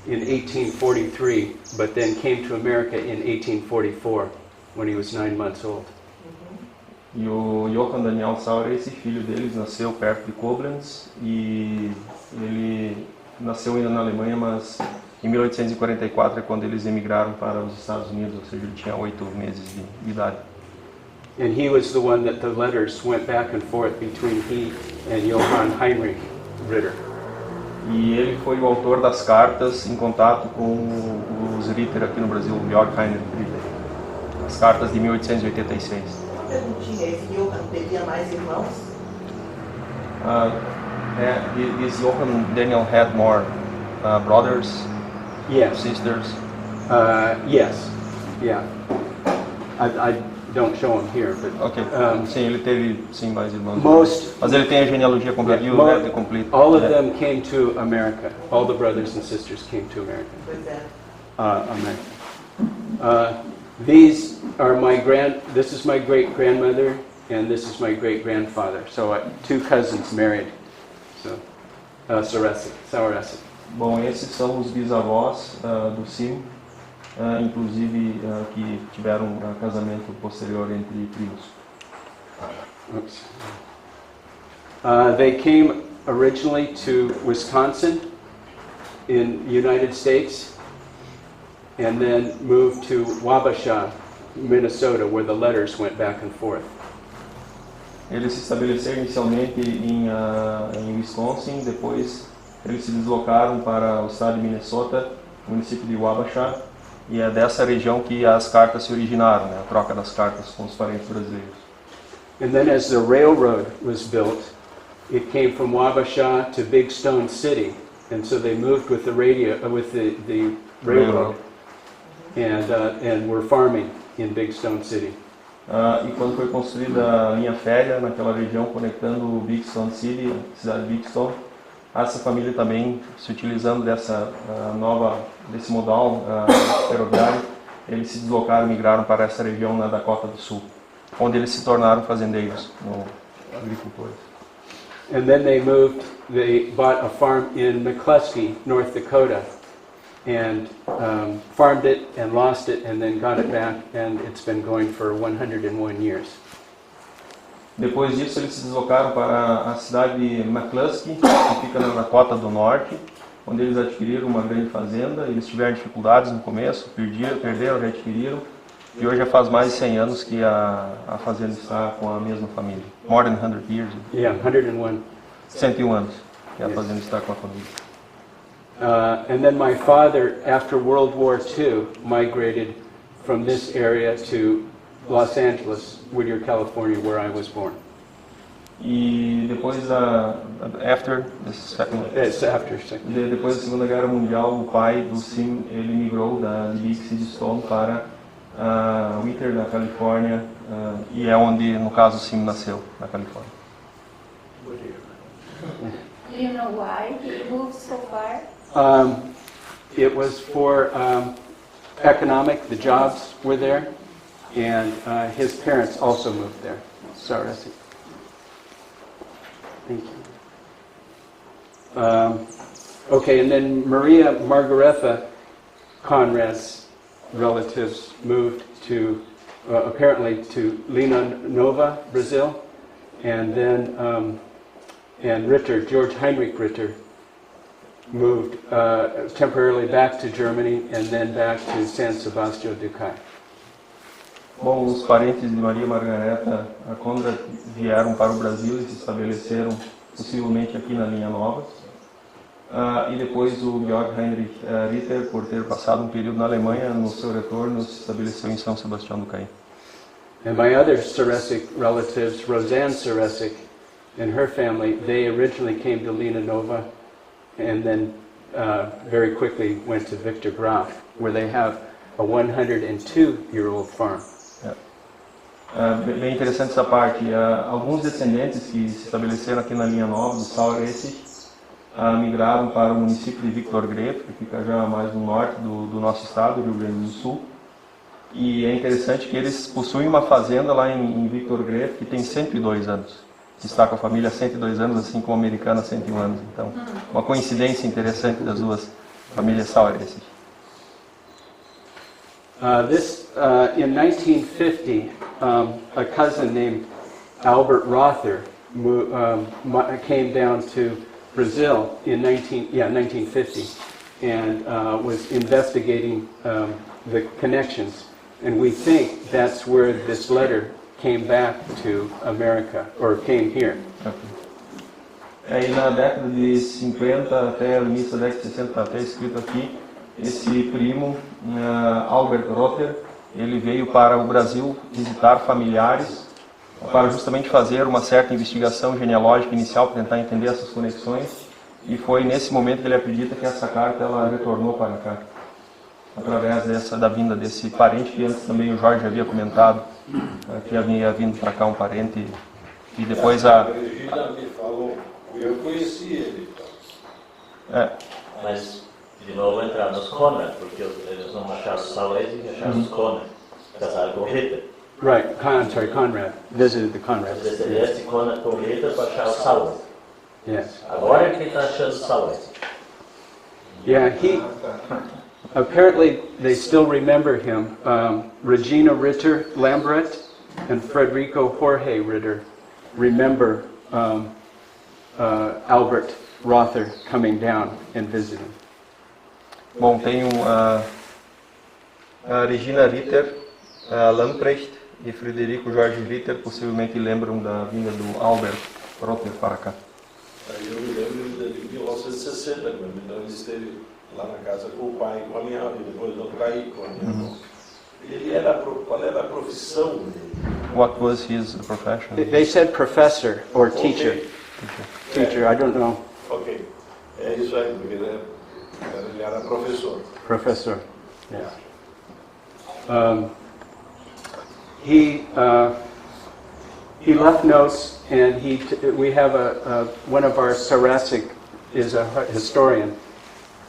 in 1843, but then came to America in 1844, when he was 9 months old. E o Johann Daniel Sauer, esse filho deles, nasceu perto de Koblenz, e ele nasceu ainda na Alemanha, mas em 1844 é quando eles emigraram para os Estados Unidos, ou seja, ele tinha 8 meses de idade. And he was the one that the letters went back and forth between he and Johann Heinrich Ritter. E ele foi o autor das cartas em contato com os Ritter aqui no Brasil, o Georg Heinrich Ritter. As cartas de 1886. Uma perguntinha, esse Johann teria mais irmãos? This Johann Daniel had more brothers, Yes. sisters. Yes. Yeah. I don't show him here, but Ok. Sim, ele teve sim mais irmãos. Mas ele tem a genealogia completa. all of them came to America. All the brothers and sisters came to America. Pois é. America. This is my great grandmother, and this is my great grandfather. So 2 cousins married. So Sauer-Essex. Bom, esses são os bisavós do Sim, inclusive que tiveram casamento posterior entre primos. Oops. They came originally to Wisconsin in the United States and then moved to Wabasha, Minnesota, where the letters went back and forth. Eles se estabeleceram inicialmente em Wisconsin, depois eles se deslocaram para o estado de Minnesota, município de Wabasha, e é dessa região que as cartas se originaram, né? A troca das cartas com os parentes brasileiros. And then as the railroad was built, it came from Wabasha to Big Stone City, and so they moved with the railroad and were farming in Big Stone City. E quando foi construída a linha férrea naquela região conectando Big Stone City, a cidade de Big Stone, essa família também se utilizando desse modal ferroviário, eles se deslocaram, migraram para essa região na Dakota do Sul, onde eles se tornaram fazendeiros, agricultores. And then they bought a farm in McCluskey, North Dakota, and farmed it and lost it and then got it back, and it's been going for 101 years. Depois disso, eles se deslocaram para a cidade de McCluskey, que fica na Dakota do Norte, onde eles adquiriram uma grande fazenda. Eles tiveram dificuldades no começo, perderam, readquiriram, e hoje já faz mais de 100 anos que a fazenda está com a mesma família. More than 100 years. Yeah, 101. 101 anos que a fazenda está com a família. And then my father, after World War II, migrated from this area to Los Angeles, Whittier, California, where I was born. E depois after the second, depois da Segunda Guerra Mundial, o pai do Sim, ele migrou de Big Stone para Whittier, na Califórnia, e é onde, no caso, o Sim nasceu, na Califórnia. Do you know why he moved so far? It was for economic, the jobs were there, and his parents also moved there. Sorry, I see. Thank you. Okay, and then Maria Margaretha Conrad's relatives moved to, apparently to Lina Nova, Brazil, and then and Ritter, George Heinrich Ritter, moved temporarily back to Germany and then back to San Sebastião do Cai. Bom, os parentes de Maria Margareta Conrad vieram para o Brasil e se estabeleceram possivelmente aqui na Linha Nova. E depois o Georg Heinrich Ritter, por ter passado um período na Alemanha, no seu retorno se estabeleceu em São Sebastião do Cai. And my other Saresic relatives, Roseanne Saresic and her family, they originally came to Lina Nova and then very quickly went to Victor Graf, where they have a 102-year-old farm. Bem interessante essa parte. Alguns descendentes que se estabeleceram aqui na Linha Nova, do Saueressig, migraram para o município de Victor Graf, que fica já mais no norte do nosso estado, Rio Grande do Sul. E é interessante que eles possuem uma fazenda lá em Victor Graf que tem 102 anos. Está com a família há 102 anos, assim como a americana há 101 anos. Então, uma coincidência interessante das duas famílias Saueressig. In 1950, a cousin named Albert Rother came down to Brazil in 1950 and was investigating the connections. And we think that's where this letter came back to America, or came here. E na década de 50 até o início da década de 60, até escrito aqui, esse primo, Albert Rother, ele veio para o Brasil visitar familiares para justamente fazer uma certa investigação genealógica inicial para tentar entender essas conexões, e foi nesse momento que ele acredita que essa carta ela retornou para cá, através da vinda desse parente que antes também o Jorge havia comentado, que havia vindo para cá um parente, e depois a Regina me falou, eu conheci ele. Mas de novo entrar nos Conrad, porque eles não acharam os Saueressig, acharam os Conrad, casaram com Ritter. Right, I'm sorry, Conrad. Visited the Conrad. Mas esse Conrad com Ritter para achar os Saueressig. Yes. Agora que ele está achando os Saueressig. Yeah, apparently they still remember him. Regina Ritter Lambret and Frederico Jorge Ritter remember Albert Rother coming down and visiting. Bom, tem a Regina Ritter, Lamprecht e Frederico Jorge Ritter possivelmente lembram da vinda do Albert Rother para cá. Eu me lembro de 1960, quando ele esteve lá na casa com o pai, com a minha avó, depois do Caí, com a minha avó. Qual era a profissão dele? What was his profession? They said professor or teacher. Teacher, I don't know. Ok, é isso aí, porque ele era professor. Professor, yes. he left notes, and we have one of our Sarasic is a historian,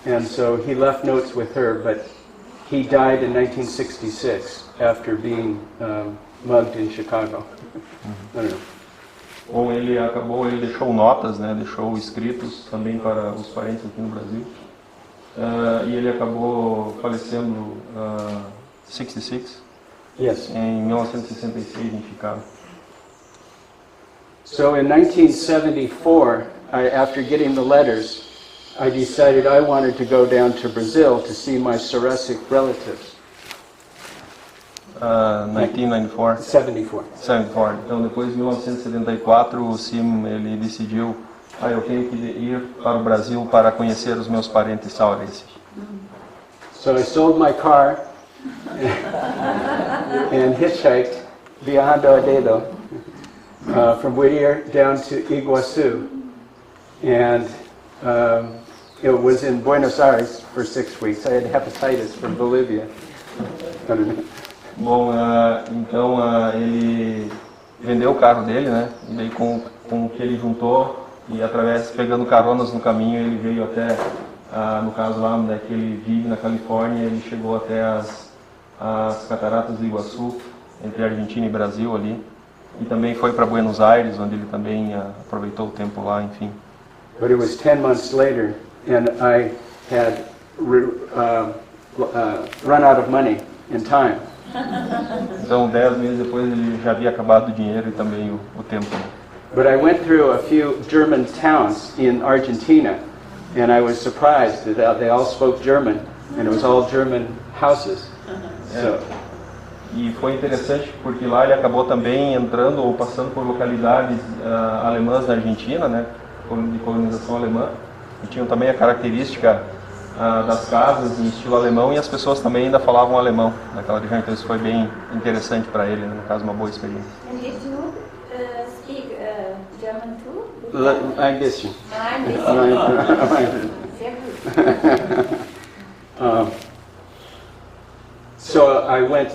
and so he left notes with her, but he died in 1966 after being mugged in Chicago. I don't know. Bom, ele deixou notas, né, deixou escritos também para os parentes aqui no Brasil. E ele acabou falecendo 66 Yes. em 1966 em Chicago. So in 1974, after getting the letters, I decided I wanted to go down to Brazil to see my Sarasic relatives. 1994. 74. Então, depois de 1974, o Sim ele decidiu, eu tenho que ir para o Brasil para conhecer os meus parentes saurenses. So I sold my car and hitchhiked beyond Odedo from Whittier down to Iguaçu, and it was in Buenos Aires for 6 weeks. I had hepatitis from Bolivia. I don't know. Bom, então ele vendeu o carro dele, né? E daí com o que ele juntou e pegando caronas no caminho, ele veio até, no caso lá onde que ele vive na Califórnia, ele chegou até as cataratas do Iguaçu, entre Argentina e Brasil ali. E também foi para Buenos Aires, onde ele também aproveitou o tempo lá, enfim. But it was 10 months later, and I had run out of money and time. Então, 10 meses depois, ele já havia acabado o dinheiro e também o tempo. But I went through a few German towns in Argentina, and I was surprised that they all spoke German, and it was all German houses. So. E foi interessante porque lá ele acabou também entrando ou passando por localidades alemãs na Argentina, né, de colonização alemã, e tinham também a característica das casas em estilo alemão, e as pessoas também ainda falavam alemão naquela região, então isso foi bem interessante para ele, né? No caso, uma boa experiência. And did you speak German too? Ein bisschen. Ein bisschen. Sehr gut. So I went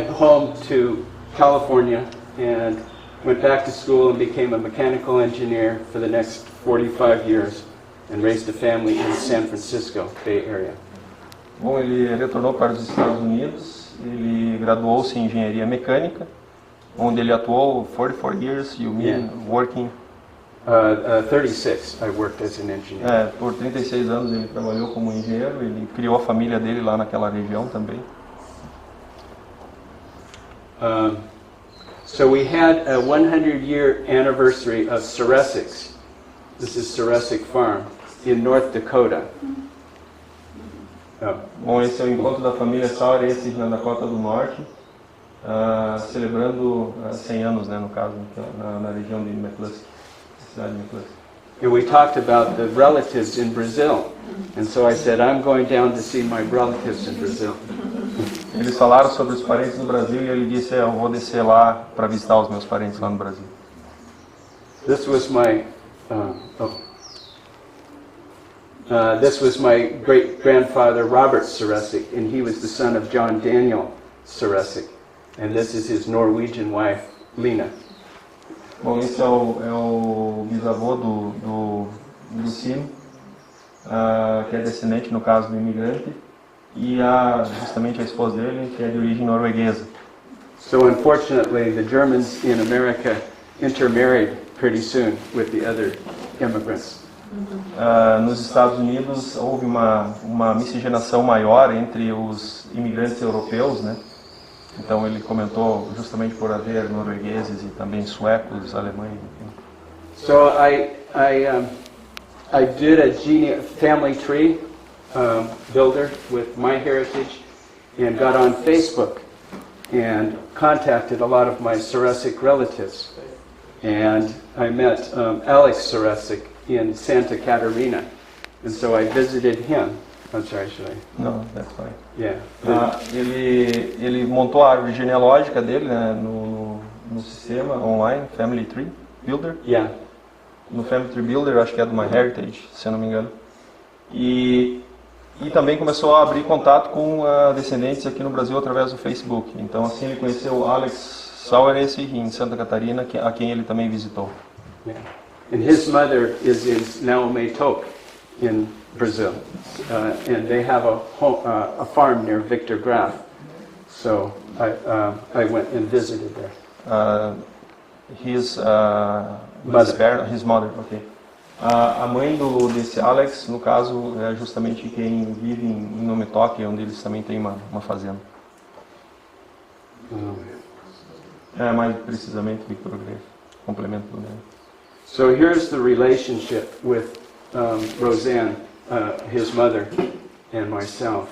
home to California and went back to school and became a mechanical engineer for the next 45 years. And raised a family in San Francisco, Bay Area. Bom, ele retornou para os Estados Unidos, ele graduou-se em engenharia mecânica, onde ele atuou 44 years, you mean working? 36, I worked as an engineer. Por 36 anos ele trabalhou como engenheiro, ele criou a família dele lá naquela região também. So we had a 100-year anniversary of Saresics. This is Saresic Farm in North Dakota. Bom, esse é o encontro da família Saurenses na Dakota do Norte, celebrando 100 anos, né, no caso, na região de McCluskey, cidade de McCluskey. And we talked about the relatives in Brazil, and so I said, I'm going down to see my relatives in Brazil. Eles falaram sobre os parentes no Brasil e ele disse, eu vou descer lá para visitar os meus parentes lá no Brasil. This was my this was my great-grandfather Robert Saresic, and he was the son of John Daniel Saresic, and this is his Norwegian wife, Lena. Bom, esse é o bisavô do Sim, que é descendente, no caso, do imigrante, e justamente a esposa dele, que é de origem norueguesa. So unfortunately, the Germans in America intermarried pretty soon with the other immigrants. Nos Estados Unidos houve uma miscigenação maior entre os imigrantes europeus, né? Então ele comentou justamente por haver noruegueses e também suecos, alemães, enfim. So I did a family tree builder with MyHeritage and got on Facebook and contacted a lot of my Saresic relatives. And I met Alex Saresic in Santa Catarina, and so I visited him. I'm sorry, should I? No, that's fine. Yeah. Ele montou a árvore genealógica dele, né, no sistema online, Family Tree Builder. Yeah. No Family Tree Builder, acho que é do MyHeritage, se eu não me engano. E e também começou a abrir contato com descendentes aqui no Brasil através do Facebook. Então assim ele conheceu Alex Saueresse em Santa Catarina, a quem ele também visitou. Yeah. And his mother is in Naumeitok in Brazil, and they have a farm near Victor Graf. So I went and visited there. His mother, ok. A mãe desse Alex, no caso, é justamente quem vive em Naumeitok, onde eles também têm uma fazenda. Mais precisamente Victor Graf, complemento do nome. So here's the relationship with Roseanne, his mother, and myself.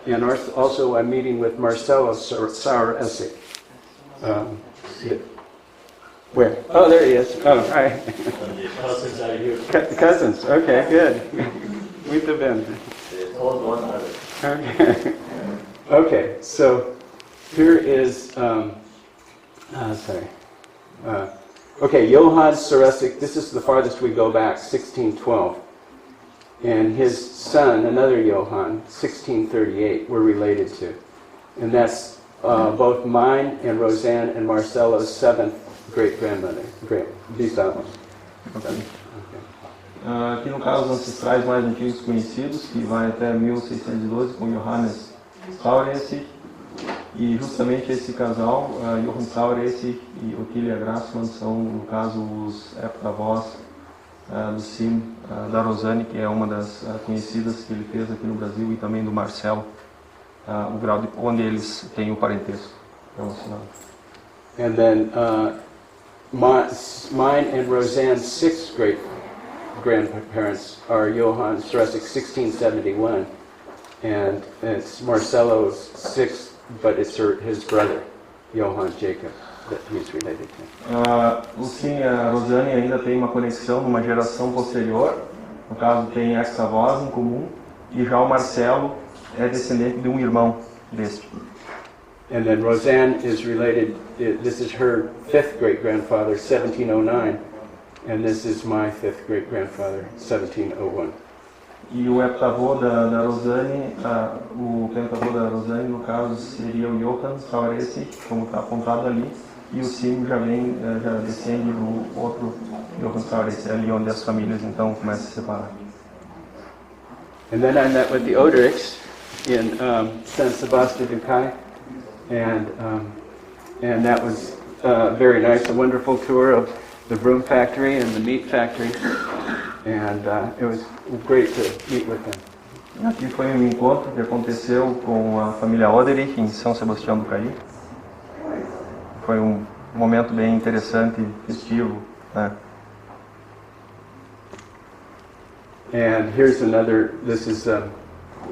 And also I'm meeting with Marcelo Sauer-Essig. Where? Oh, there he is. Oh, hi. Cousins are here. Cousins, okay, good. Muito bem. They told one another. Okay. Okay, so here is, okay, Johann Saueressig, this is the farthest we go back, 1612. And his son, another Johann, 1638, we're related to. And that's both mine and Roseanne and Marcelo's seventh great-grandmother, bisavos. Okay. Aqui no caso, os ancestrais mais antigos conhecidos, que vai até 1612 com Johannes Saueressig, e justamente esse casal, Johann Saueressig e Ottilia Grassmann, são, no caso, os heptavós do Sim, da Rosane, que é uma das conhecidas que ele fez aqui no Brasil, e também do Marcelo, o grau de onde eles têm o parentesco relacionado. And then mine and Roseanne's sixth great-grandparents are Johann Saueressig, 1671, and it's Marcelo's sixth, but it's his brother, Johann Jacob, that he's related to. Sim, a Rosane ainda tem uma conexão numa geração posterior, no caso tem ex-avós em comum, e já o Marcelo é descendente de um irmão deste. And then Roseanne is related, this is her fifth great-grandfather, 1709, and this is my fifth great-grandfather, 1701. E o heptavô da Rosane, o pentavô da Rosane, no caso, seria o Johann Saueressig, como está apontado ali, e o Sim já descende do outro Johann Saueressig, ali onde as famílias então começam a se separar. And then I met with the Oderichs in San Sebastián do Cai, and that was very nice, a wonderful tour of the broom factory and the meat factory, and it was great to meet with them. Aqui foi um encontro que aconteceu com a família Oderich em São Sebastião do Caí. Foi um momento bem interessante, festivo, né? And here's another, this is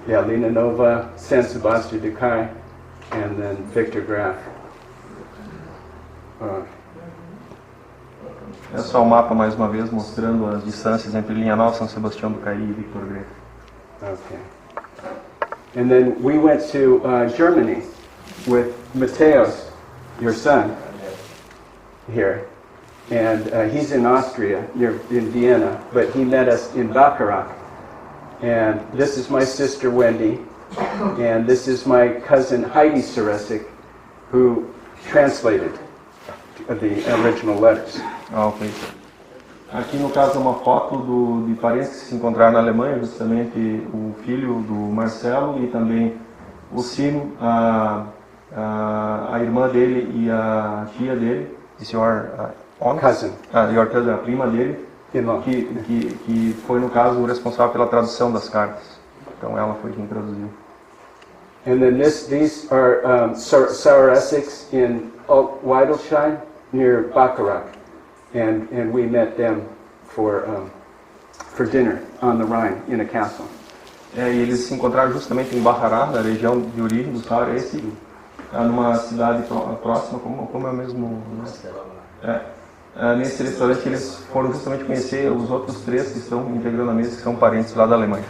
Lina Nova, San Sebastián do Cai, and then Victor Graf. É só o mapa mais uma vez mostrando as distâncias entre Linha Nova, São Sebastião do Caí e Victor Graf. Okay. And then we went to Germany with Mateos, your son, here. And he's in Austria, in Vienna, but he met us in Bacharach. And this is my sister Wendy, and this is my cousin Heidi Saueressig, who translated the original letters. Ok. Aqui no caso é uma foto de parentes que se encontraram na Alemanha, justamente o filho do Marcelo e também o Sim, a irmã dele e a tia dele. Is your cousin? Your cousin, a prima dele, que foi no caso o responsável pela tradução das cartas. Então ela foi quem traduziu. And then these are Saueressigs in Weidelsheim near Bacharach. And we met them for dinner on the Rhine in a castle. E eles se encontraram justamente em Bacharach, na região de origem do Saueressig, numa cidade próxima, como é o mesmo? Nesse restaurante eles foram justamente conhecer os outros três que estão integrando a mesa, que são parentes lá da Alemanha.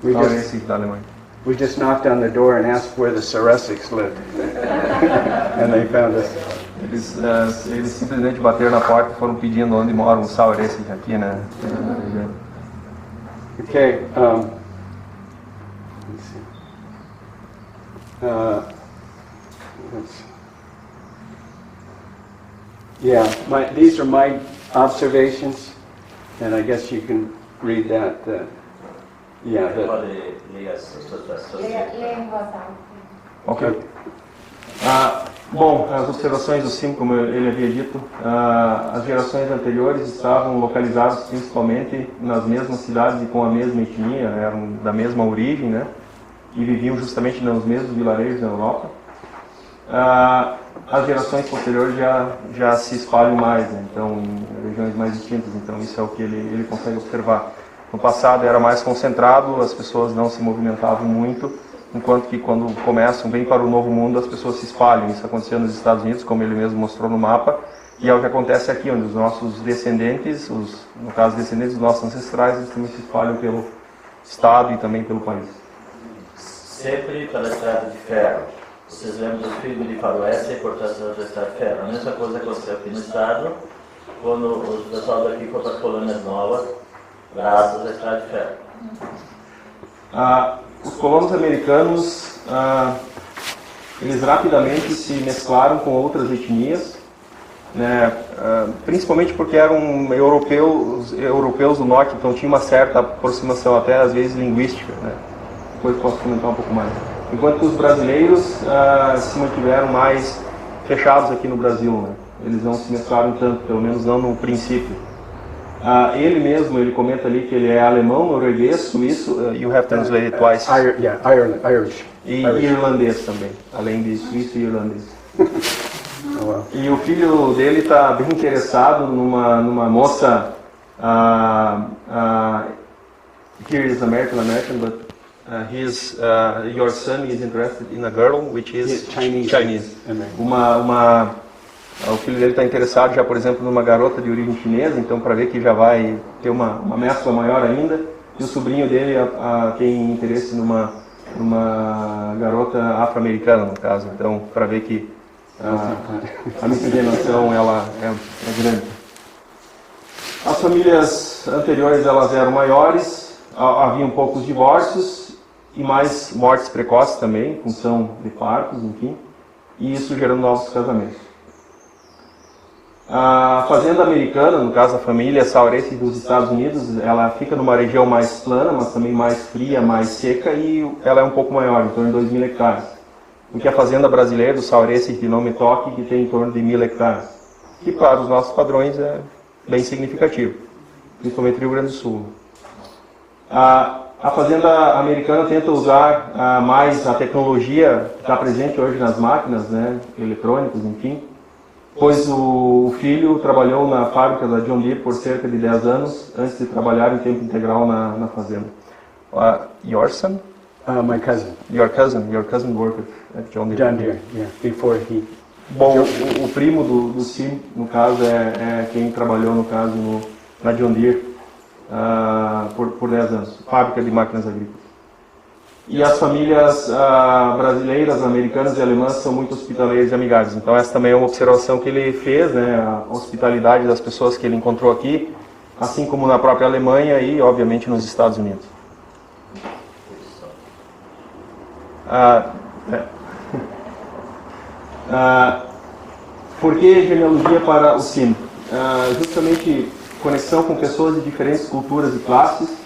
Saueressig da Alemanha. We just knocked on the door and asked where the Saueressigs lived, and they found us. Eles simplesmente bateram na porta e foram pedindo onde moram os Saueressig aqui na região. Okay, let's see. Let's see. Yeah, these are my observations, and I guess you can read that. Yeah, Você pode ler as suas Leia em voz alta. Ok. Bom, as observações do Sim, como ele havia dito, as gerações anteriores estavam localizadas principalmente nas mesmas cidades e com a mesma etnia, eram da mesma origem, né? E viviam justamente nos mesmos vilarejos na Europa. As gerações posteriores já se espalham mais, né? Então, em regiões mais distintas. Então, isso é o que ele consegue observar. No passado era mais concentrado, as pessoas não se movimentavam muito, enquanto que quando vêm para o Novo Mundo, as pessoas se espalham. Isso aconteceu nos Estados Unidos, como ele mesmo mostrou no mapa, e é o que acontece aqui, onde os nossos descendentes, no caso descendentes dos nossos ancestrais, eles também se espalham pelo Estado e também pelo país. Sempre pela estrada de ferro. Vocês lembram do filme de Faroeste e a importância da estrada de ferro. A mesma coisa aconteceu aqui no Estado, quando o pessoal daqui foi para as colônias novas, graças à estrada de ferro. Os colonos americanos, eles rapidamente se mesclaram com outras etnias, né, principalmente porque eram europeus do norte, então tinha uma certa aproximação, até às vezes linguística, né? Depois posso comentar um pouco mais. Enquanto que os brasileiros se mantiveram mais fechados aqui no Brasil, né? Eles não se mesclaram tanto, pelo menos não no princípio. Ele mesmo, ele comenta ali que ele é alemão, norueguês, suíço, you have translated twice. Irish. E irlandês também, além de suíço e irlandês. Oh, wow. E o filho dele está bem interessado numa moça, here is American, but your son is interested in a girl which is Chinese. O filho dele está interessado já, por exemplo, numa garota de origem chinesa, então para ver que já vai ter uma mescla maior ainda. E o sobrinho dele tem interesse numa garota afro-americana, no caso. Então, para ver que a miscigenação ela é grande. As famílias anteriores elas eram maiores, haviam poucos divórcios e mais mortes precoces também, em função de partos, enfim, e isso gerando novos casamentos. A fazenda americana, no caso a família Sauresi dos Estados Unidos, ela fica numa região mais plana, mas também mais fria, mais seca, e ela é um pouco maior, em torno de 2.000 hectares. Do que a fazenda brasileira, do Sauresi de nome Toque, que tem em torno de 1.000 hectares. Que para os nossos padrões é bem significativo, principalmente no Rio Grande do Sul. A fazenda americana tenta usar mais a tecnologia que está presente hoje nas máquinas, né, eletrônicas, enfim, pois o filho trabalhou na fábrica da John Deere por cerca de 10 anos, antes de trabalhar em tempo integral na fazenda. Your son? My cousin. Your cousin worked at John Deere. John Deere, yeah, before he... Bom, o primo do Sim, no caso, é quem trabalhou, no caso, na John Deere por 10 anos, fábrica de máquinas agrícolas. E as famílias brasileiras, americanas e alemãs são muito hospitaleiras e amigáveis. Então essa também é uma observação que ele fez, né, a hospitalidade das pessoas que ele encontrou aqui, assim como na própria Alemanha e, obviamente, nos Estados Unidos. Por que genealogia para o Sim? Justamente conexão com pessoas de diferentes culturas e classes,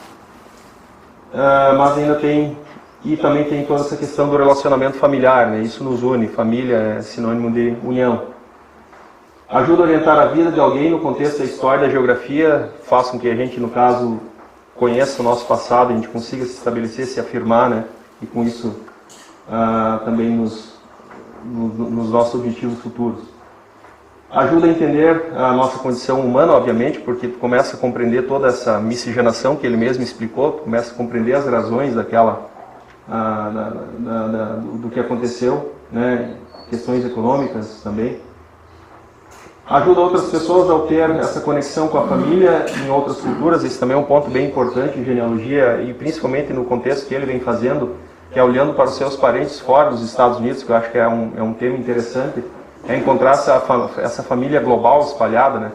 mas ainda tem... E também tem toda essa questão do relacionamento familiar, né? Isso nos une, família é sinônimo de união. Ajuda a orientar a vida de alguém no contexto da história, da geografia, faz com que a gente, no caso, conheça o nosso passado, a gente consiga se estabelecer, se afirmar, né? E com isso também nos nossos objetivos futuros. Ajuda a entender a nossa condição humana, obviamente, porque tu começa a compreender toda essa miscigenação que ele mesmo explicou, tu começa a compreender as razões daquela... do que aconteceu, né? Questões econômicas também. Ajuda outras pessoas a ter essa conexão com a família em outras culturas. Esse também é um ponto bem importante em genealogia e principalmente no contexto que ele vem fazendo, que é olhando para os seus parentes fora dos Estados Unidos, que eu acho que é um tema interessante, é encontrar essa família global espalhada, né?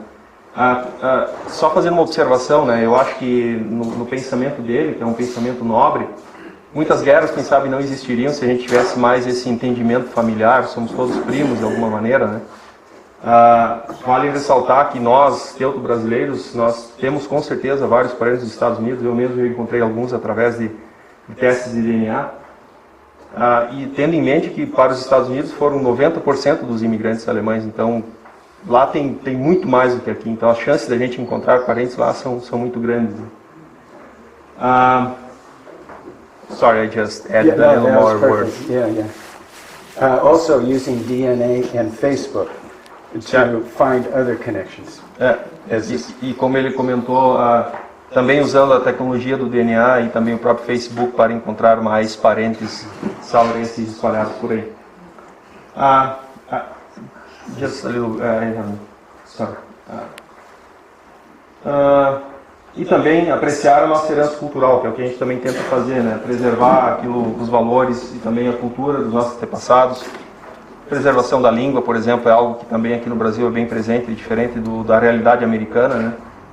Só fazendo uma observação, né? Eu acho que no pensamento dele, que é um pensamento nobre, Muitas guerras, quem sabe, não existiriam se a gente tivesse mais esse entendimento familiar, somos todos primos de alguma maneira, né? Vale ressaltar que nós, teuto-brasileiros, nós temos com certeza vários parentes dos Estados Unidos, eu mesmo encontrei alguns através de testes de DNA, e tendo em mente que para os Estados Unidos foram 90% dos imigrantes alemães, então lá tem muito mais do que aqui, então as chances da gente encontrar parentes lá são muito grandes. Sorry, I just added a little more words. Also using DNA and Facebook to find other connections. E como ele comentou, também usando a tecnologia do DNA e também o próprio Facebook para encontrar mais parentes saurenses espalhados por aí. Just a little, sorry. E também apreciar a nossa herança cultural, que é o que a gente também tenta fazer, né? Preservar os valores e também a cultura dos nossos antepassados. Preservação da língua, por exemplo, é algo que também aqui no Brasil é bem presente, diferente da realidade americana, né?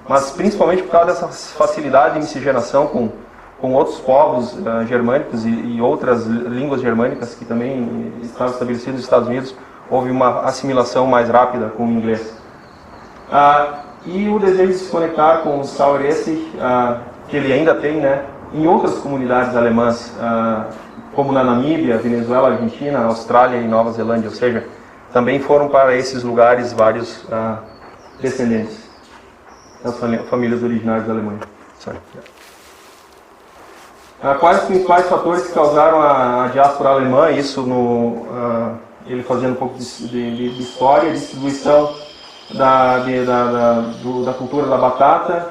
Mas principalmente por causa dessa facilidade de miscigenação com outros povos germânicos e outras línguas germânicas que também estavam estabelecidas nos Estados Unidos, houve uma assimilação mais rápida com o inglês. E o desejo de se conectar com o Saueressig, que ele ainda tem, né, em outras comunidades alemãs, como na Namíbia, Venezuela, Argentina, Austrália e Nova Zelândia, ou seja, também foram para esses lugares vários descendentes das famílias originárias da Alemanha. Quais os principais fatores que causaram a diáspora alemã? Isso ele fazendo um pouco de história, distribuição da cultura da batata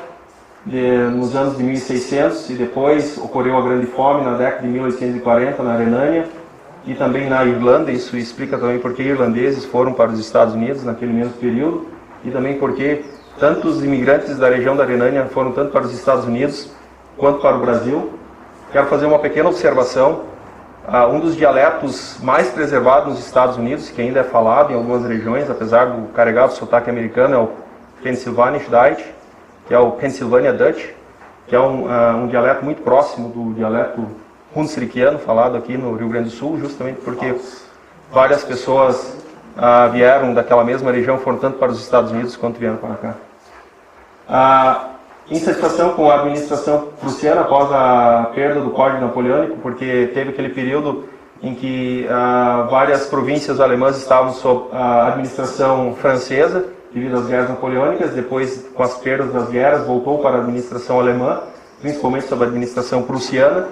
nos anos de 1600 e depois ocorreu a grande fome na década de 1840 na Renânia e também na Irlanda. Isso explica também porque irlandeses foram para os Estados Unidos naquele mesmo período e também porque tantos imigrantes da região da Renânia foram tanto para os Estados Unidos quanto para o Brasil. Quero fazer uma pequena observação. Um dos dialetos mais preservados nos Estados Unidos, que ainda é falado em algumas regiões, apesar do carregado sotaque americano, é o Pennsylvanisch Deutsch, que é o Pennsylvania Dutch, que é um dialeto muito próximo do dialeto hunsrickiano, falado aqui no Rio Grande do Sul, justamente porque várias pessoas vieram daquela mesma região, foram tanto para os Estados Unidos quanto vieram para cá. Insatisfação com a administração prussiana após a perda do Código Napoleônico, porque teve aquele período em que várias províncias alemãs estavam sob a administração francesa, devido às guerras napoleônicas. Depois, com as perdas das guerras, voltou para a administração alemã, principalmente sob a administração prussiana.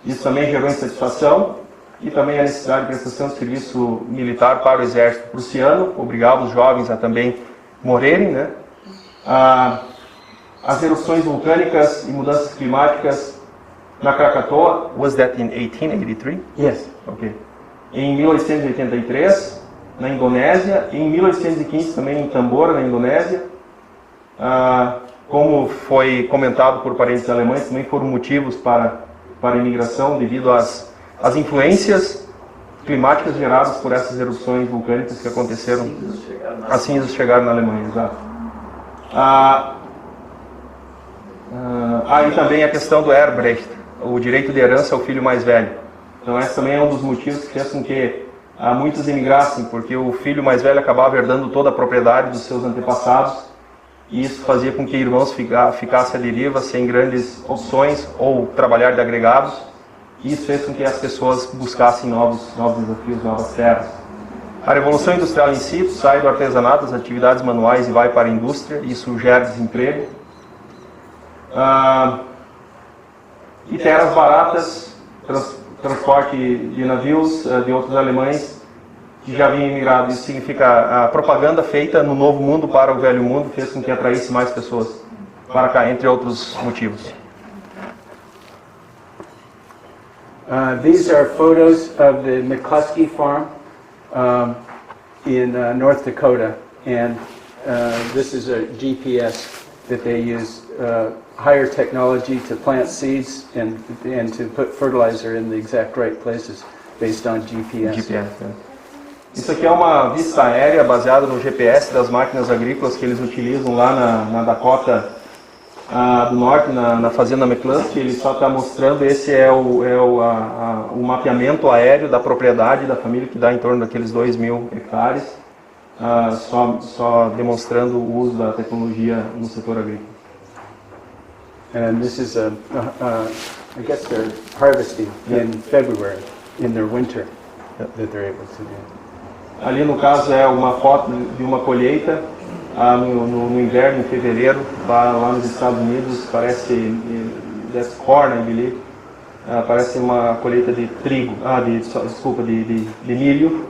Isso também gerou insatisfação e também a necessidade de prestação de serviço militar para o exército prussiano, obrigava os jovens a também morrerem, né? As erupções vulcânicas e mudanças climáticas na Krakatoa. Was that in 1883? Yes. Okay. Em 1883, na Indonésia, e em 1815 também em Tambora, na Indonésia. Como foi comentado por parentes alemães, também foram motivos para a imigração devido às influências climáticas geradas por essas erupções vulcânicas que aconteceram. As cinzas chegaram na Alemanha, exato. E também a questão do Erbrecht, o direito de herança ao filho mais velho. Então esse também é um dos motivos que fez com que muitos imigrassem, porque o filho mais velho acabava herdando toda a propriedade dos seus antepassados, e isso fazia com que irmãos ficassem à deriva, sem grandes opções, ou trabalhar de agregados, e isso fez com que as pessoas buscassem novos desafios, novas terras. A Revolução Industrial em si sai do artesanato, das atividades manuais e vai para a indústria, isso gera desemprego. E terras baratas, transporte de navios de outros alemães que já haviam imigrado. Isso significa a propaganda feita no Novo Mundo para o Velho Mundo fez com que atraísse mais pessoas para cá, entre outros motivos. These are photos of the McCluskey farm in North Dakota, and this is a GPS that they use higher technology to plant seeds and to put fertilizer in the exact right places based on GPS. Isso aqui é uma vista aérea baseada no GPS das máquinas agrícolas que eles utilizam lá na Dakota do norte, na fazenda McCluskey. Ele só está mostrando, esse é o mapeamento aéreo da propriedade da família, que dá em torno daqueles 2.000 hectares, só demonstrando o uso da tecnologia no setor agrícola. And this is I guess they're harvesting in February, in their winter, that they're able to do. Ali no caso é uma foto de uma colheita no inverno, em fevereiro, lá nos Estados Unidos. Parece, that's corn, I believe. Parece uma colheita de trigo, de milho.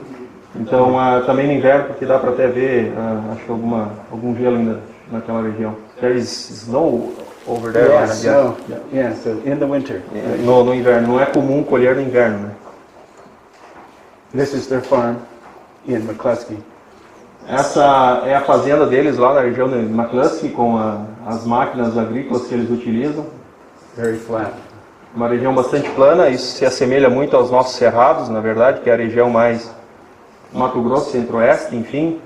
Então também no inverno, porque dá para até ver, acho que algum gelo ainda naquela região. There is snow over there. So in the winter. No inverno, não é comum colher no inverno, né? This is their farm in McCluskey. Essa é a fazenda deles lá na região de McCluskey, com as máquinas agrícolas que eles utilizam. Very flat. Uma região bastante plana, isso se assemelha muito aos nossos cerrados, na verdade, que é a região mais Mato Grosso, Centro-Oeste, enfim.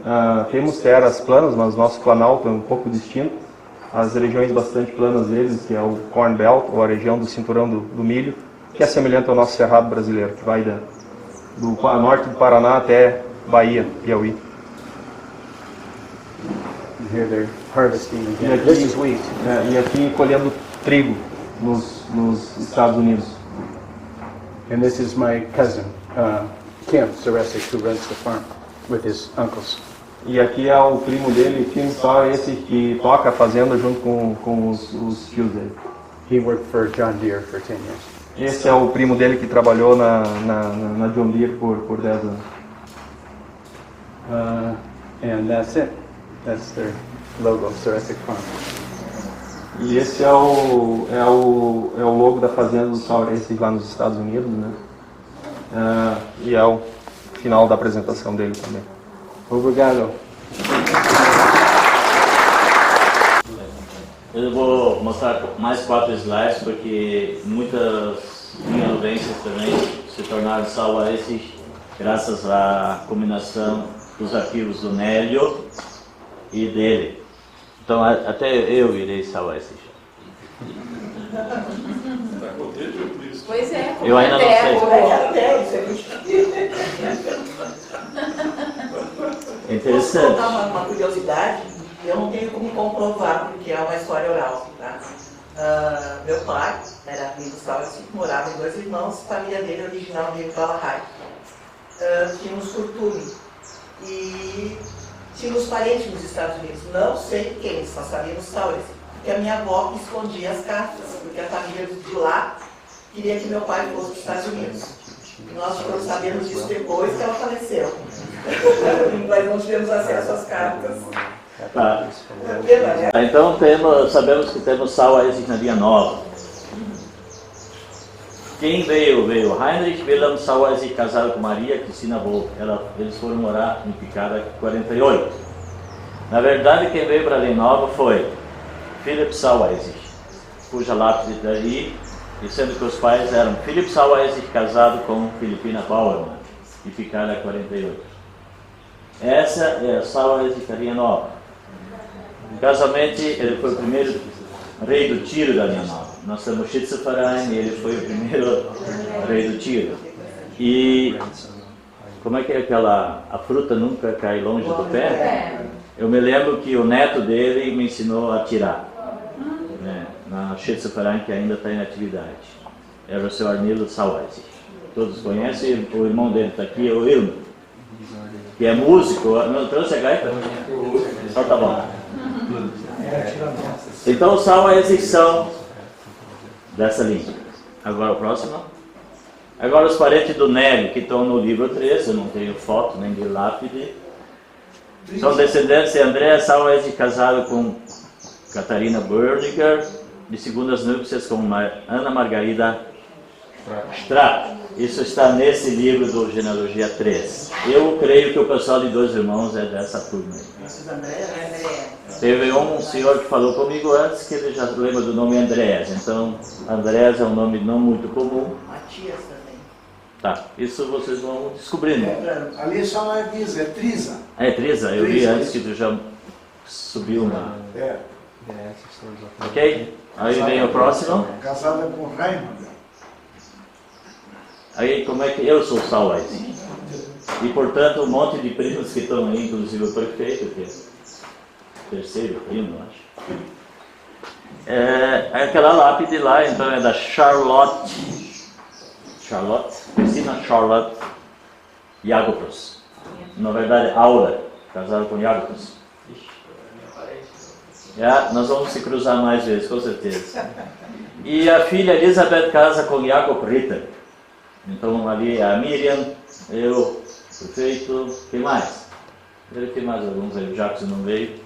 Temos terras planas, mas nosso planalto é um pouco distinto. As regiões bastante planas deles, que é o Corn Belt, ou a região do cinturão do milho, que é semelhante ao nosso cerrado brasileiro, que vai do norte do Paraná até Bahia, Piauí. Here they're harvesting again. This is wheat. E aqui colhendo trigo nos Estados Unidos. And this is my cousin, Kim Saresic, who runs the farm with his uncles. E aqui é o primo dele, Kim Saresic, esse que toca a fazenda junto com os tios dele. He worked for John Deere for 10 years. Esse é o primo dele que trabalhou na John Deere por 10 anos. And that's it. That's their logo, Saresic Farm. E esse é o logo da fazenda do Saresic lá nos Estados Unidos, né? E é o final da apresentação dele também. Obrigado. Eu vou mostrar mais 4 slides, porque muitas minhas também se tornaram sauaenses graças à combinação dos arquivos do Nélio e dele. Então até eu virei sauaenses. Pois é, eu ainda não sei. É interessante. Vou contar uma curiosidade, eu não tenho como comprovar, porque é uma história oral. Tá? Meu pai era filho do Sauaensis, morava em 2 irmãos, a família dele original veio para Valahai. Tínhamos Curtume e tínhamos parentes nos Estados Unidos, não sei quem, só sabíamos Sauaensis, porque a minha avó escondia as cartas, porque a família de lá queria que meu pai fosse para os Estados Unidos. E nós ficamos sabendo disso depois que ela faleceu. Nós não tivemos acesso às cartas. Tá. Então sabemos que temos sauaensis na Linha Nova. Quem veio? Heinrich Wilhelm Sauaensis, casado com Maria Cristina Wolff. Eles foram morar em Picada em 48. Na verdade, quem veio para a Linha Nova foi Philip Sauaensis, cuja lápide está aí, e sendo que os pais eram Philip Sauaensis, casado com Filipina Bauerman, e Picada 48. Essa é a Sauaensis da Linha Nova. Casualmente, ele foi o primeiro rei do tiro da Linha Nova. Nós temos Schützenverein e ele foi o primeiro rei do tiro. E como é que é a fruta nunca cai longe do pé? Eu me lembro que o neto dele me ensinou a tirar, né, na Schützenverein, que ainda está em atividade. Era o seu Arnildo Sauaensis. Todos conhecem, o irmão dele está aqui, o Ilmo, que é músico. Não trouxe a gaita? Só tá bom. Então os Sauaensis são dessa linha. Agora o próximo. Agora os parentes do Nélio, que estão no livro 13, eu não tenho foto nem de lápide. São descendentes de André Sauaensis, casado com Catarina Berninger, de segundas núpcias com Ana Margarida Strack. Isso está nesse livro do Genealogia 3. Eu creio que o pessoal de 2 irmãos é dessa turma. Teve um senhor que falou comigo antes que ele já lembra do nome Andréas. Então, Andréas é um nome não muito comum. Matias também. Tá, isso vocês vão descobrindo. Ali só não é Visa, é Trisa. É Trisa, eu vi antes que tu já subiu uma. Ok? Aí vem o próximo. Casada com Raymond. Aí como é que eu sou Sauer? E portanto um monte de primos que estão aí, inclusive o prefeito, que é terceiro primo, acho. Aquela lápide lá, então é da Cristina Charlotte Jacobus. Na verdade, Aura, casada com Jacobus. Nós vamos se cruzar mais vezes, com certeza. E a filha Elizabeth casa com Jacob Ritter. Então ali a Miriam, eu, o prefeito, quem mais? Deve ter mais alguns aí, o Jacques não veio.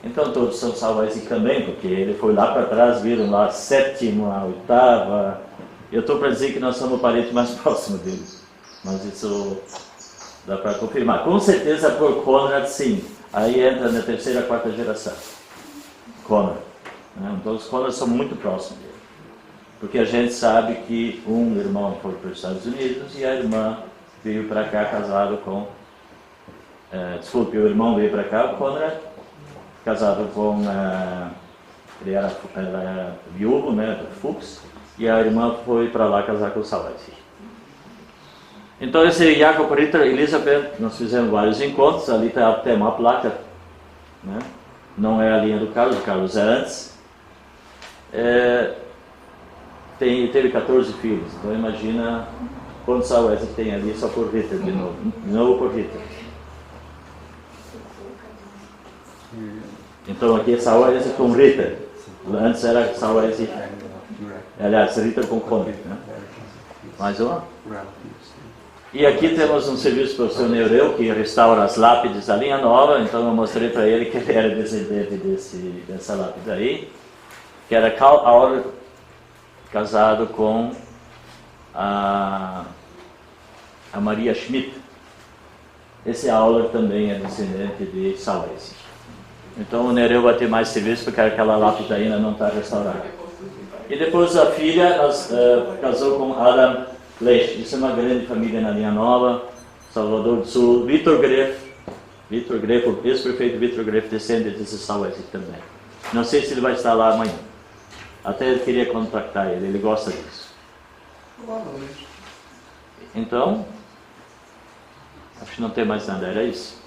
Então todos são salvos também, porque ele foi lá para trás, viram lá a 7ª, a 8ª. Eu estou para dizer que nós somos o parente mais próximo dele, mas isso dá para confirmar. Com certeza por Conrad, sim. Aí entra na 3ª, 4ª geração. Conrad. Então os Conrad são muito próximos dele. Porque a gente sabe que um irmão foi para os Estados Unidos e a irmã veio para cá casado com... desculpe, o irmão veio para cá, o Conrad, casado com... ele era viúvo, né, do Fuchs, e a irmã foi para lá casar com o Salati. Então esse Jacob Ritter, Elizabeth, nós fizemos vários encontros, ali tem uma placa, né? Não é a linha do Carlos, o Carlos é antes. Teve 14 filhos, então imagina quantos Salati tem ali só por Ritter de novo por Ritter. Então aqui é Sauer com Ritter. Antes era Sauer, aliás, Ritter com Conrad, né? Mais uma? E aqui temos um serviço para o Sr. Neureu, que restaura as lápides da linha nova. Então eu mostrei para ele que ele era descendente dessa lápide aí, que era Karl Auer, casado com a Maria Schmidt. Esse Auer também é descendente de Sauer. Então o Nereu vai ter mais serviço porque aquela lápide ainda não está restaurada. E depois a filha casou com Adam Lesch. Isso é uma grande família na linha nova, Salvador do Sul. Vitor Greff, o ex-prefeito Vitor Greff, descende desse Sauer também. Não sei se ele vai estar lá amanhã. Até ele queria contactar ele gosta disso. Então, acho que não tem mais nada, era isso.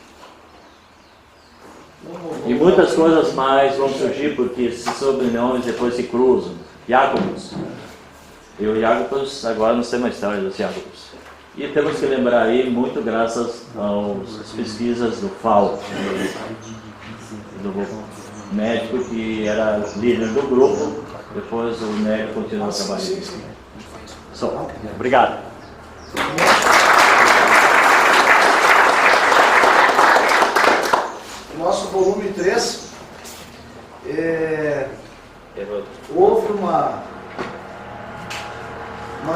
E muitas coisas mais vão surgir porque esses sobrenomes depois se cruzam. Jacobus. E o Jacobus, agora não sei mais história dos Jacobus. E temos que lembrar aí, muito graças às pesquisas do FAO, do médico que era líder do grupo, depois o médico continuou trabalhando. Só. Obrigado. Nosso volume 3, houve uma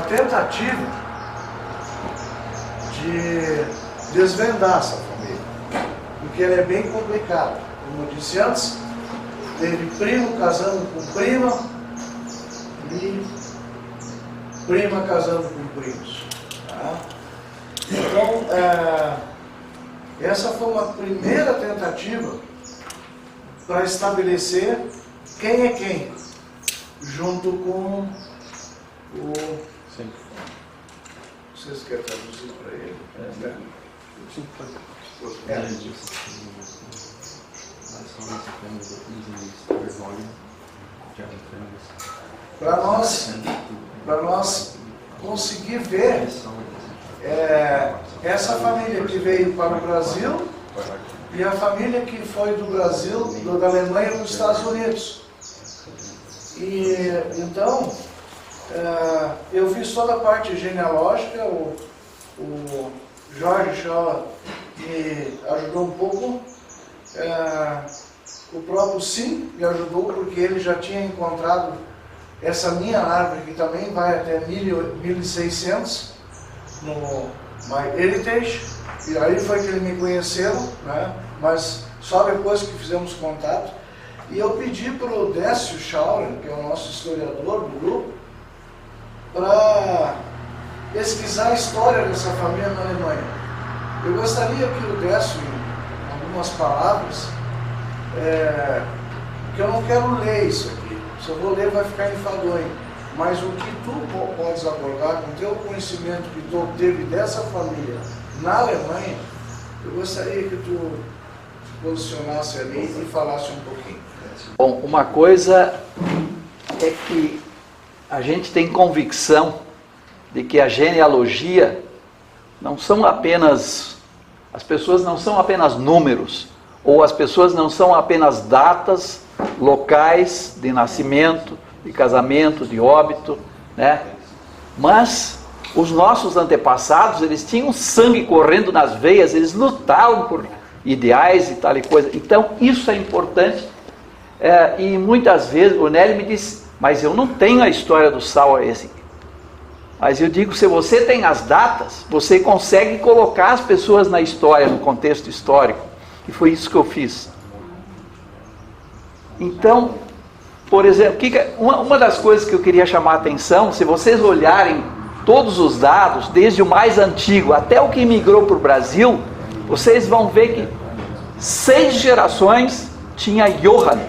tentativa de desvendar essa família, porque ela é bem complicada. Como eu disse antes, teve primo casando com prima e prima casando com primos. Tá? Então, essa foi uma primeira tentativa para estabelecer quem é quem, junto com o... Sim. Vocês querem traduzir para ele? Para nós conseguir ver essa família que veio para o Brasil e a família que foi do Brasil, da Alemanha para os Estados Unidos. E então, eu fiz toda a parte genealógica, o Jorge Shaw me ajudou um pouco, o próprio Sim me ajudou porque ele já tinha encontrado essa minha árvore que também vai até 1600 no My Heritage, e aí foi que ele me conheceu, né? Mas só depois que fizemos contato. E eu pedi para o Décio Schauren, que é o nosso historiador do grupo, para pesquisar a história dessa família na Alemanha. Eu gostaria que o Décio, em algumas palavras, porque eu não quero ler isso aqui. Se eu vou ler vai ficar enfadonho. Mas o que tu podes abordar com o teu conhecimento que tu obteve dessa família na Alemanha, eu gostaria que tu posicionasse ali e falasse um pouquinho. Bom, uma coisa é que a gente tem convicção de que a genealogia não são apenas, as pessoas não são apenas números, ou as pessoas não são apenas datas, locais de nascimento, de casamento, de óbito, né? Mas os nossos antepassados, eles tinham sangue correndo nas veias, eles lutavam por ideais e tal e coisa. Então, isso é importante. E muitas vezes o Nélio me disse, mas eu não tenho a história do Sauer Essig. Mas eu digo, se você tem as datas, você consegue colocar as pessoas na história, no contexto histórico. E foi isso que eu fiz. Então, por exemplo, uma das coisas que eu queria chamar a atenção, se vocês olharem todos os dados, desde o mais antigo até o que imigrou para o Brasil, vocês vão ver que 6 gerações tinha Johann.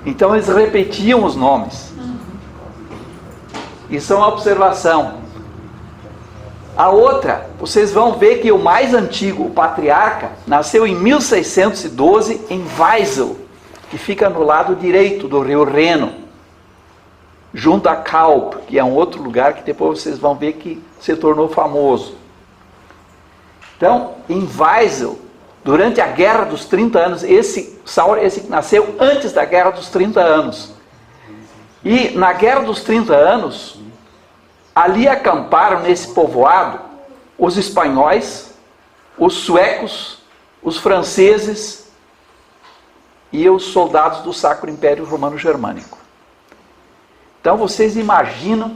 Então eles repetiam os nomes. Isso é uma observação. A outra, vocês vão ver que o mais antigo, o patriarca, nasceu em 1612 em Weisel, que fica no lado direito do rio Reno, junto a Kalb, que é um outro lugar que depois vocês vão ver que se tornou famoso. Então, em Weisel, durante a Guerra dos 30 anos, esse nasceu antes da Guerra dos 30 anos. E na Guerra dos 30 anos, ali acamparam nesse povoado os espanhóis, os suecos, os franceses e os soldados do Sacro Império Romano Germânico. Então vocês imaginam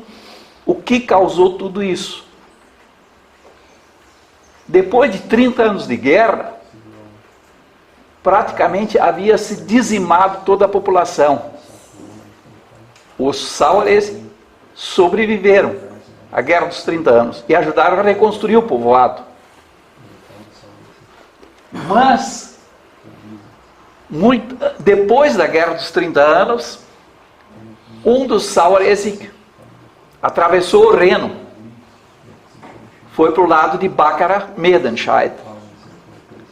o que causou tudo isso. Depois de 30 anos de guerra, praticamente havia se dizimado toda a população. Os Saueres sobreviveram à Guerra dos 30 anos e ajudaram a reconstruir o povoado. Mas, depois da Guerra dos 30 anos, um dos Saueres atravessou o Reno, foi para o lado de Baccarat-Medenscheid.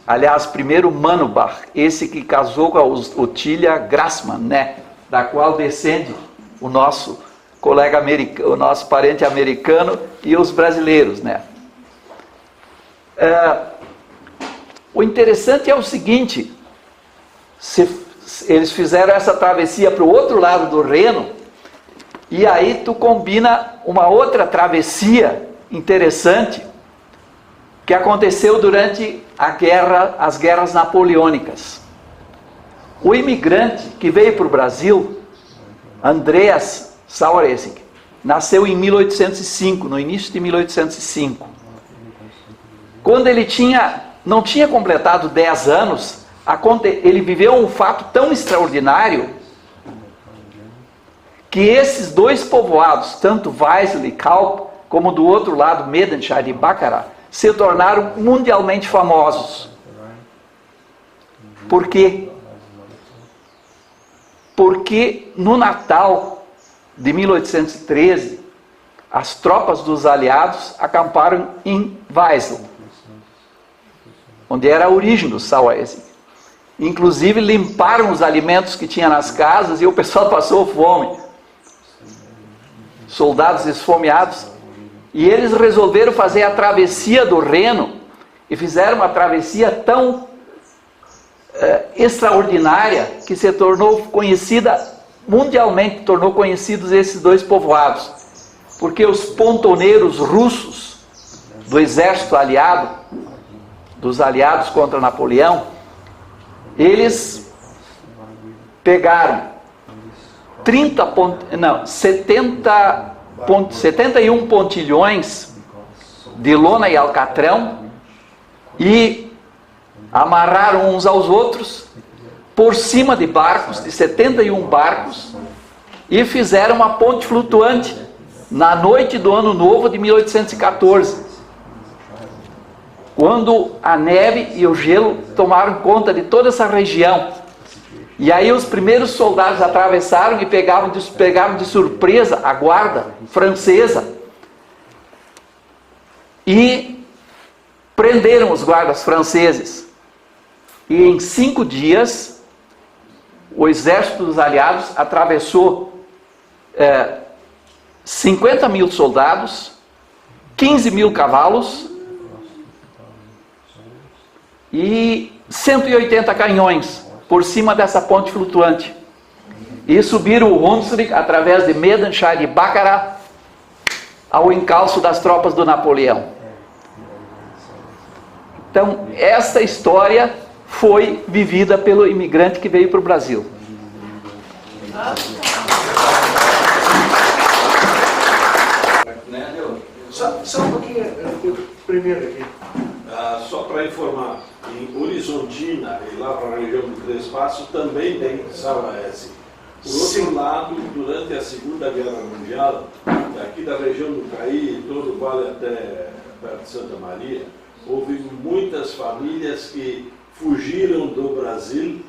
Aliás, primeiro Manubach, esse que casou com a Otília Grassmann, né? Da qual descende o nosso colega americano, o nosso parente americano e os brasileiros, né? O interessante é o seguinte: eles fizeram essa travessia para o outro lado do Reno, e aí tu combina uma outra travessia interessante que aconteceu durante as guerras napoleônicas. O imigrante que veio para o Brasil, Andreas Sauersig, nasceu em 1805, no início de 1805. Quando ele não tinha completado 10 anos, ele viveu um fato tão extraordinário que esses dois povoados, tanto Weisel e Kalb, como do outro lado, Medenscheid e Baccarat, se tornaram mundialmente famosos. Por quê? Porque no Natal de 1813, as tropas dos aliados acamparam em Weisel, onde era a origem do Sauersig. Inclusive limparam os alimentos que tinha nas casas e o pessoal passou fome. Soldados esfomeados. E eles resolveram fazer a travessia do Reno, e fizeram uma travessia tão extraordinária que se tornou conhecida mundialmente, tornou conhecidos esses dois povoados, porque os pontoneiros russos do exército aliado, dos aliados contra Napoleão, eles pegaram 71 pontilhões de lona e alcatrão e amarraram uns aos outros por cima de barcos, de 71 barcos, e fizeram uma ponte flutuante na noite do Ano Novo de 1814, quando a neve e o gelo tomaram conta de toda essa região. E aí os primeiros soldados atravessaram e pegaram de surpresa a guarda francesa e prenderam os guardas franceses. E em 5 dias, o exército dos aliados atravessou 50 mil soldados, 15 mil cavalos e 180 canhões por cima dessa ponte flutuante. E subiram o Hunsrück através de Medenscheid e Baccarat ao encalço das tropas do Napoleão. Então, esta história foi vivida pelo imigrante que veio para o Brasil. Só um pouquinho, primeiro aqui. Só para informar, em Horizontina e lá para a região do Três Passos também tem Sauaese. Por outro lado, durante a Segunda Guerra Mundial, aqui da região do Caí, todo o vale até perto de Santa Maria, houve muitas famílias que fugiram do Brasil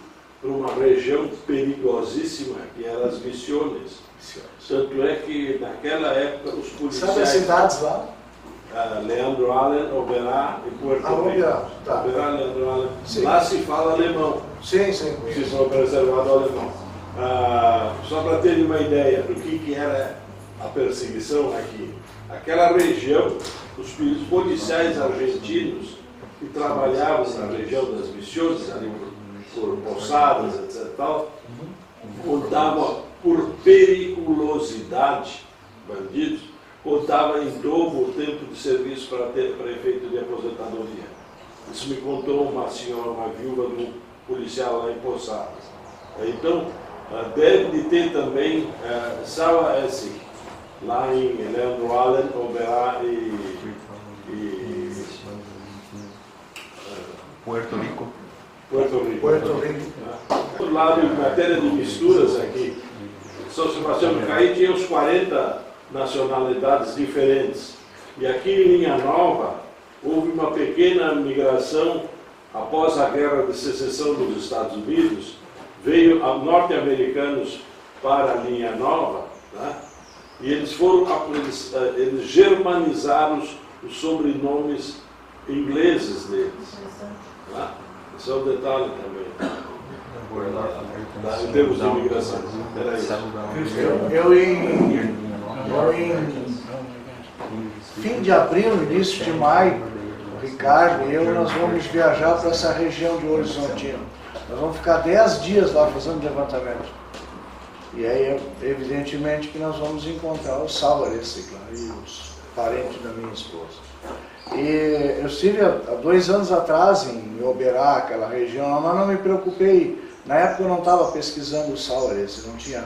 para uma região perigosíssima, que eram as Missões. Tanto é que naquela época os policiais... Sabe as cidades lá? Leandro Allen, Oberá e Puerto Rico. Tá. Oberá, Leandro Allen. Sim. Lá se fala alemão. Sim. Se são preservado alemão. Só para terem uma ideia do que era a perseguição aqui. Aquela região, os policiais argentinos que trabalhavam na região das Missões, ali por Posadas, etc. Contavam por periculosidade, bandidos, contava em dobro o tempo de serviço para efeito de aposentadoria. Isso me contou uma senhora, uma viúva de um policial lá em Posadas. Então, deve de ter também Sauaese, lá em Leandro Allen, Oberá e Puerto Rico. Puerto Rico. Do lado, em matéria de misturas aqui, São Sebastião do Caí tinha uns 40 nacionalidades diferentes. E aqui em Linha Nova, houve uma pequena migração após a Guerra de Secessão dos Estados Unidos. Veio norte-americanos para Linha Nova, né? E eles eles germanizaram os sobrenomes ingleses deles. Né? Esse é um detalhe também. Em termos de imigração. Era isso. Eu em fim de abril, início de maio, o Ricardo e eu, nós vamos viajar para essa região de Horizontina. Nós vamos ficar 10 dias lá fazendo levantamento. E aí, evidentemente, que nós vamos encontrar o Sauaese e os parentes da minha esposa. E eu estive há 2 anos atrás em Oberá, aquela região, mas não me preocupei. Na época eu não estava pesquisando o Sauaese, não tinha.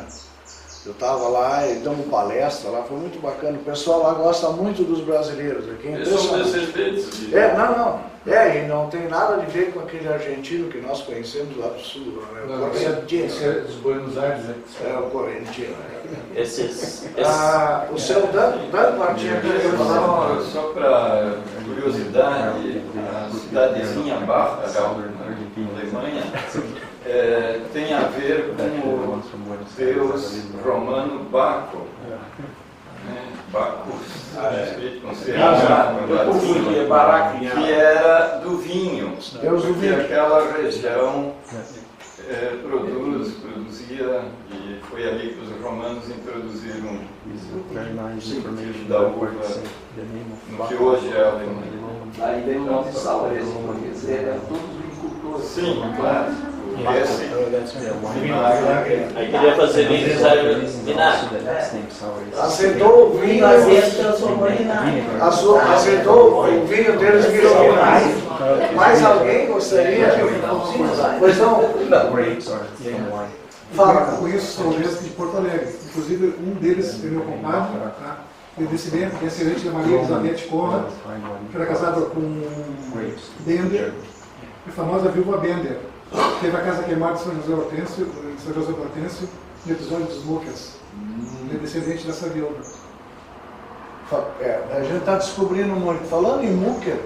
Eu estava lá e damos palestra lá, foi muito bacana. O pessoal lá gosta muito dos brasileiros. Eles são descendentes de... E não tem nada a ver com aquele argentino que nós conhecemos lá do sul, né? O correntino. Dos Buenos Aires, né? É, o correntino. O seu Dano Martins, só para curiosidade, a cidadezinha Bach, na Alemanha, tem a ver com o deus romano Baco. Bacchus, escrito com C, que era do vinho, porque aquela região produzia, e foi ali que os romanos introduziram o sentido da uva no que hoje é a Alemanha. Aí vem o nome de Sauaese, porque eles eram todos vinicultores. Sim, claro. Aí queria fazer vinho de vinagre. Acertou o vinho, acertou o vinho deles e virou vinagre. Mais alguém gostaria? Pois não? Fala. Eu conheço os Sauaese de Porto Alegre. Inclusive, um deles é meu compadre, tá? Descendente da Maria Elizabeth Conrad, que era casada com Bender, a famosa viúva Bender. Teve a casa queimada de São José Hortêncio, no episódio dos Mucas. É descendente dessa viúva. A gente está descobrindo muito. Falando em Mucker,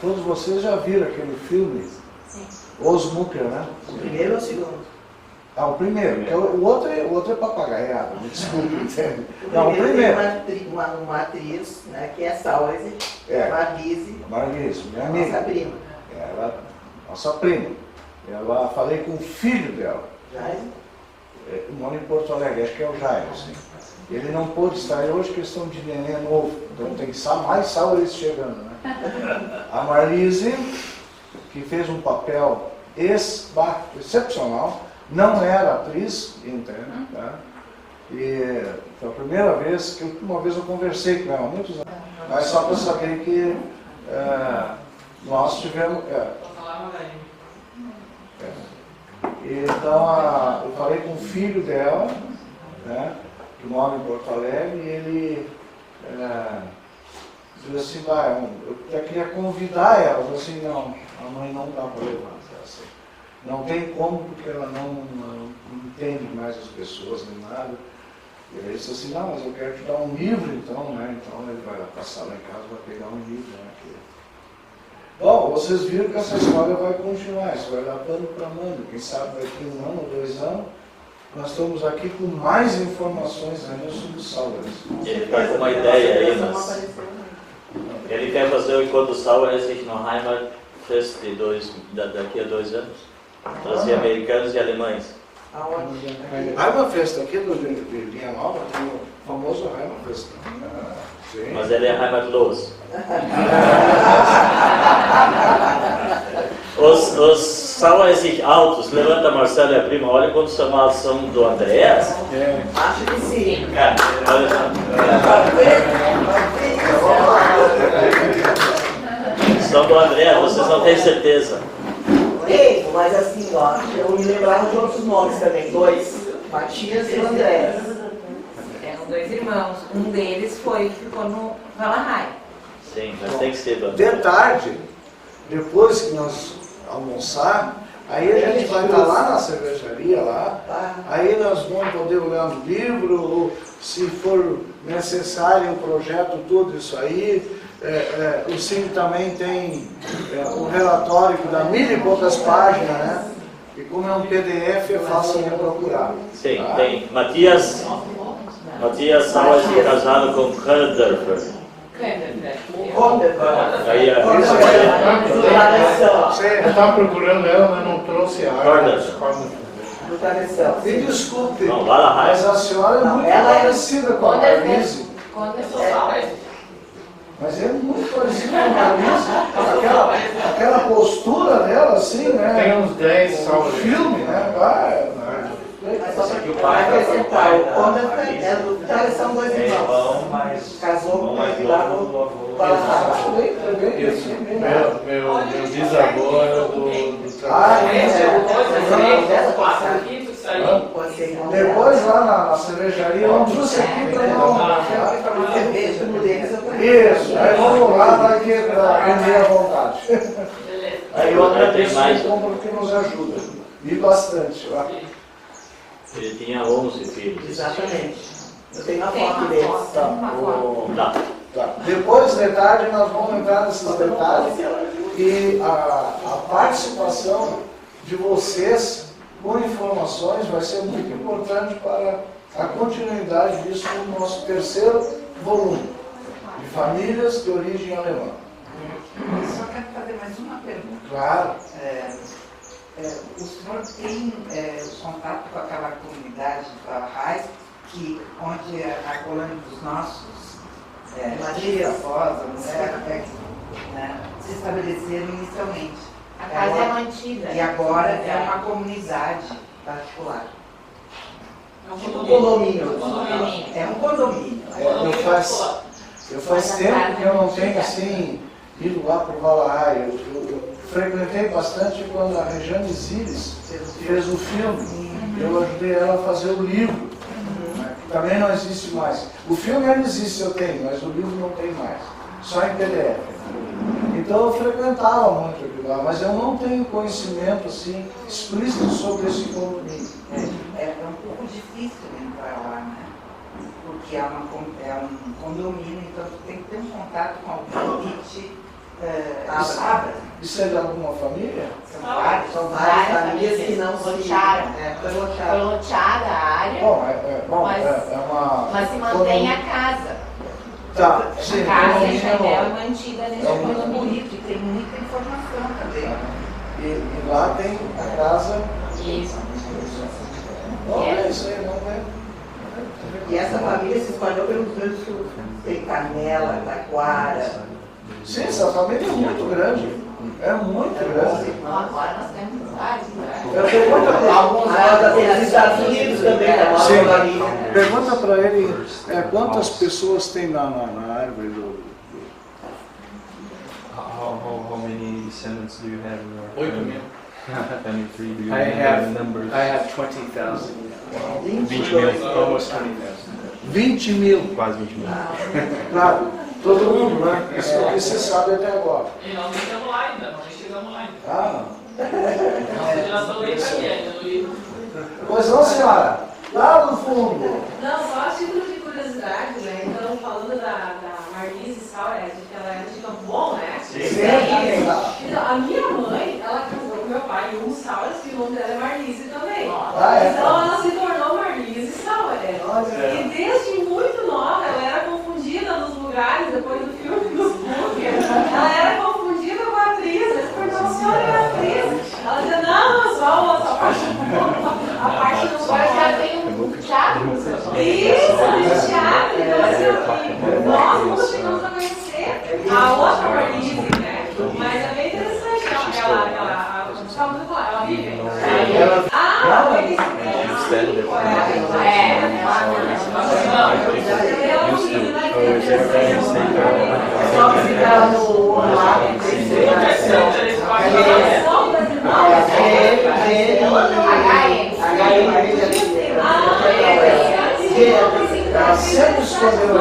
todos vocês já viram aquele filme? Sim. Osmúquer, né? O primeiro ou o segundo? Ah, o primeiro, porque o outro é papagaiado, me desculpe, entende? Não, o primeiro primeiro. tem uma atriz, né, que é Saurzi, Marlise, Marlise, minha amiga. nossa prima. Ela, nossa prima. Ela, falei com o filho dela. Jairo? Mora em Porto Alegre, acho que é o Jairo, sim. Ele não pôde estar hoje, questão de neném novo. Então tem mais Saurzi chegando, né? A Marlise, que fez um papel excepcional, não era atriz, entende? Tá? E foi a primeira vez que uma vez eu conversei com ela, há muitos anos, mas só para saber que nós tivemos. Então eu falei com o filho dela, né, que mora em Porto Alegre, e ele disse assim, eu até queria convidar ela, eu disse assim, não, a mãe não dá para levar. Assim. Não tem como, porque ela não entende mais as pessoas nem nada. E ele disse assim, não, mas eu quero te dar um livro então, né? Então ele vai lá passar lá em casa, vai pegar um livro, né? Bom, vocês viram que essa história vai continuar, isso vai dar pano para mano. Quem sabe daqui 1 ano ou 2 anos, nós estamos aqui com mais informações ainda sobre o Saurzi. Ele está com uma ideia aí, mas ele quer fazer o encontro Saurzi no Heimatfest daqui a 2 anos. Trazer americanos e alemães. Heimatfest aqui do Linha Nova, tem o famoso Heimatfest. Sim. Mas ele é heimatlos. Os Saurzi altos, levanta Marcelo e a prima, olha quantos chamados são do Andréas. Acho que sim. Olha só. São do Andréas, vocês não têm certeza. Mesmo, mas assim, ó, eu me lembrava de outros nomes também, 2, Matias e André. Eram 2 irmãos, um deles ficou no Valahai. Sim, mas tem que ser do De tarde, depois que nós almoçar, aí a gente vai estar lá na cervejaria, lá, aí nós vamos poder olhar um livro, ou, se for necessário o projeto, tudo isso aí. O Cine também tem o relatório que dá 1000 e poucas páginas, né? E como é um PDF, é fácil de procurar. Sim, tá? tem Matias Saurzi casado com Kanderfer. Aí Você está procurando ela, mas não trouxe a arte. Me desculpe, mas a senhora é muito parecida com a Marlise. Mas é muito parecido com a Marlise. Aquela postura dela, assim, né? Tem uns 10 salvos. Filme, né? O pai acrescentar, o Conda são 2 irmãos. Casou com uma lá no Meu bisavô era do depois lá na cervejaria, eu trouxe aqui para não. Cerveja, um deles eu Isso, aí vamos lá, vai que render à vontade. Aí eu agradeço o compra que nos ajuda. E bastante. ele tinha 11 filhos. Exatamente. Eu tenho uma foto deles. Tá. Depois, de tarde, nós vamos entrar nesses detalhes e a participação de vocês com informações vai ser muito importante para a continuidade disso no nosso 3º volume, de famílias de origem alemã. Eu só quero fazer mais uma pergunta. Claro. O senhor tem contato com aquela comunidade de Valahai, onde a colônia dos nossos Maria Fosa, mulher, se estabeleceram inicialmente. A casa é mantida. E agora é uma comunidade particular. É um condomínio. É um condomínio. Eu faz tempo que eu não tenho assim ido lá para o Valahai. Eu frequentei bastante quando a Regiane Zilles fez o filme. Eu ajudei ela a fazer o livro, que também não existe mais. O filme ainda existe, eu tenho, mas o livro não tem mais. Só em PDF. Então eu frequentava muito aquilo lá, mas eu não tenho conhecimento assim explícito sobre esse condomínio. É um pouco difícil entrar lá, né? Porque é um condomínio, então tu tem que ter um contato com a elite Abra. Isso é de alguma família? São várias famílias que não se lotearam. Foi Foi loteado. loteada a área, Mas se mantém a casa. Tá, A sim. casa em Israel é mantida nesse É muito condomínio. bonito e tem muita informação também. E lá tem a casa. Isso. Olha, isso aí não é. E essa família se espalhou pelo Rio Grande do Sul. Tem Canela, Taquara. Sim, essa família é muito grande. É muito grande. Agora nós temos vários, né? Eu pergunto Alguns dos Estados Unidos também, da Sim. família. Pergunta para ele quantas pessoas tem na árvore do. How many descendants do you have in your 8.000. family tree? Do you I have numbers? have 20,000. 20 mil. Almost 20,000. 20 mil. Quase 20 mil. Claro, todo mundo, né? Isso é o que você sabe até agora. E nós não estamos lá ainda, nós chegamos lá ainda. Ah, Nossa geração nem sabia ainda do livro. pois não, senhora. Lá no fundo. Não, só a título de curiosidade, né? Então, falando da Marlise Sauer, que ela é de Campo Bom, né? Sim. Então, a minha mãe, ela casou com meu pai, Hugo Sauer, que o nome dela é Marlise também. Ah, é? Então, ela se tornou Marlise Sauer. E desde muito nova, ela era confundida nos lugares, depois do filme dos Booker, ela era confundida com a atriz. Eles perguntavam, a senhora é atriz? Ela dizia, não, só a parte do Agora já tem um teatro. isso, de teatro. Então, assim, nós nunca chegamos a conhecer a outra Marlise, né? Mas é bem interessante. Ela vive. Ah, ele Sempre escondeu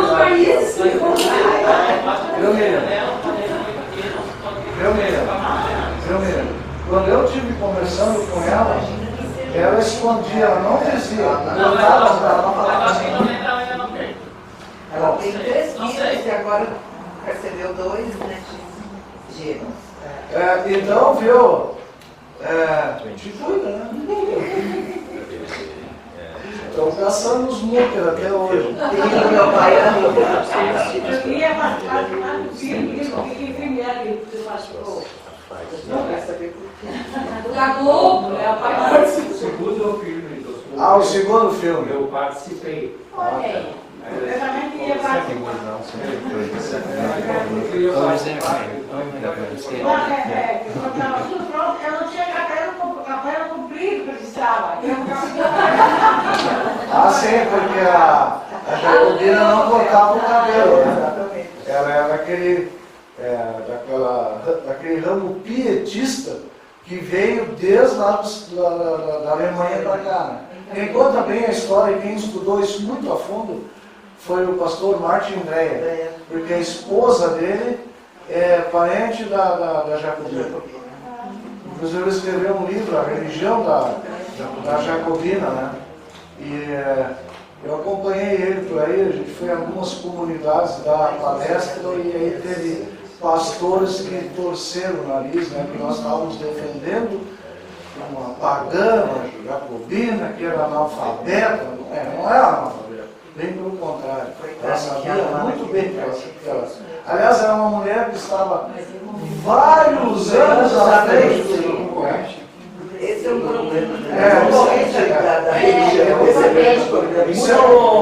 quando eu estive conversando com ela, ela escondia, ela não dizia. Ela tem 3 filhos e agora recebeu 2 gêmeos. Então, viu? Te cuida, né? Estão caçando os múltiplos até hoje. E meu pai era eu queria marcar um filme que primeiro que passou. Da Globo, né? O pai participou. Segundo filme. Ah, o segundo filme. Eu participei. Olha aí. Eu também queria participar. Eu não tinha cabelo comprido que eu precisava. Ah, sim, porque a Jacobina não cortava o cabelo, né? Ela era daquele ramo pietista que veio desde lá da Alemanha para cá, né? Quem conta bem a história e quem estudou isso muito a fundo foi o pastor Martin Dreyer, porque a esposa dele é parente da Jacobina. Inclusive ele escreveu um livro, A Religião da Jacobina, né? E eu acompanhei ele por aí, a gente foi em algumas comunidades dar palestra e aí teve pastores que torceram o nariz, né? Que nós estávamos defendendo uma pagã, uma jacobina, que era analfabeta. Não era analfabeta, bem pelo contrário. Ela sabia muito bem que ela. Aliás, era uma mulher que estava vários anos à frente do concorrente. Esse é o problema.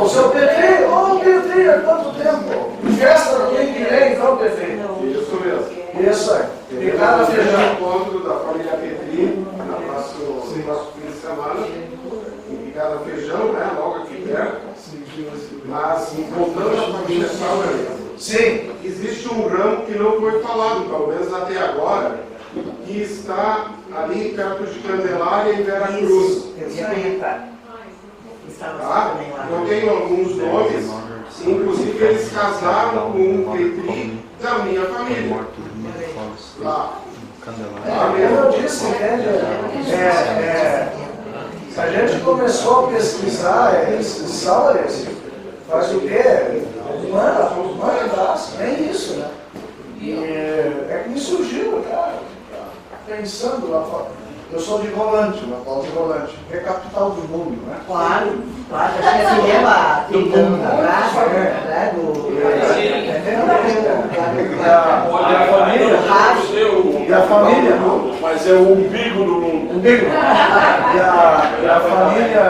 Seu Petri, ô Petri, há quanto tempo? Festa do que vem, então, Petri? Isso mesmo. Isso aí. E cada feijão. Encontro da família Petri, no próximo fim de semana. Em Picada Feijão, né? Logo aqui perto. Mas, voltando à família Sauer, sim, existe um ramo que não foi falado, pelo menos até agora, que está ali perto de Candelária e Vera Cruz. Tá? Eu tenho alguns nomes, inclusive eles casaram com um Petri da minha família. Lá. Como eu disse, a gente começou a pesquisar esses Sauers, faz o quê? Um ano atrás, nem isso, né? E é que pensando lá fora. Eu sou de Rolante, na Paulo de Rolante, que é a capital do mundo, né? Claro, claro, já tinha cinema 30 anos atrás, né? E a família, mas é o umbigo do mundo. Umbigo. E a família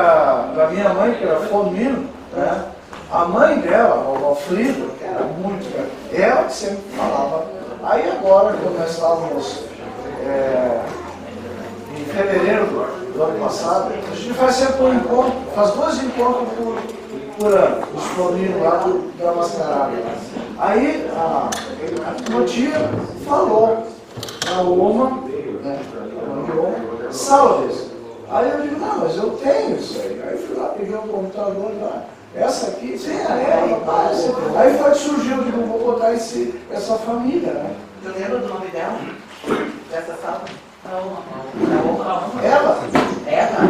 da minha mãe, que era Fomino, né? A mãe dela, a vovó Frida, que era muito grande, ela que sempre falava. Aí agora, quando nós estávamos em fevereiro do ano passado, a gente faz sempre um encontro, faz 2 encontros por ano, os Florinos lá da Mascarada. Aí a minha tia falou na Oma, né, Salves. Aí eu digo, não, mas eu tenho isso aí. Aí fui lá, peguei um computador lá. Essa aqui, sim, rapaz. Aí foi que surgiu, eu digo, vou botar essa família, né? Você lembra do nome dela? Dessa sala? Ela? Ela?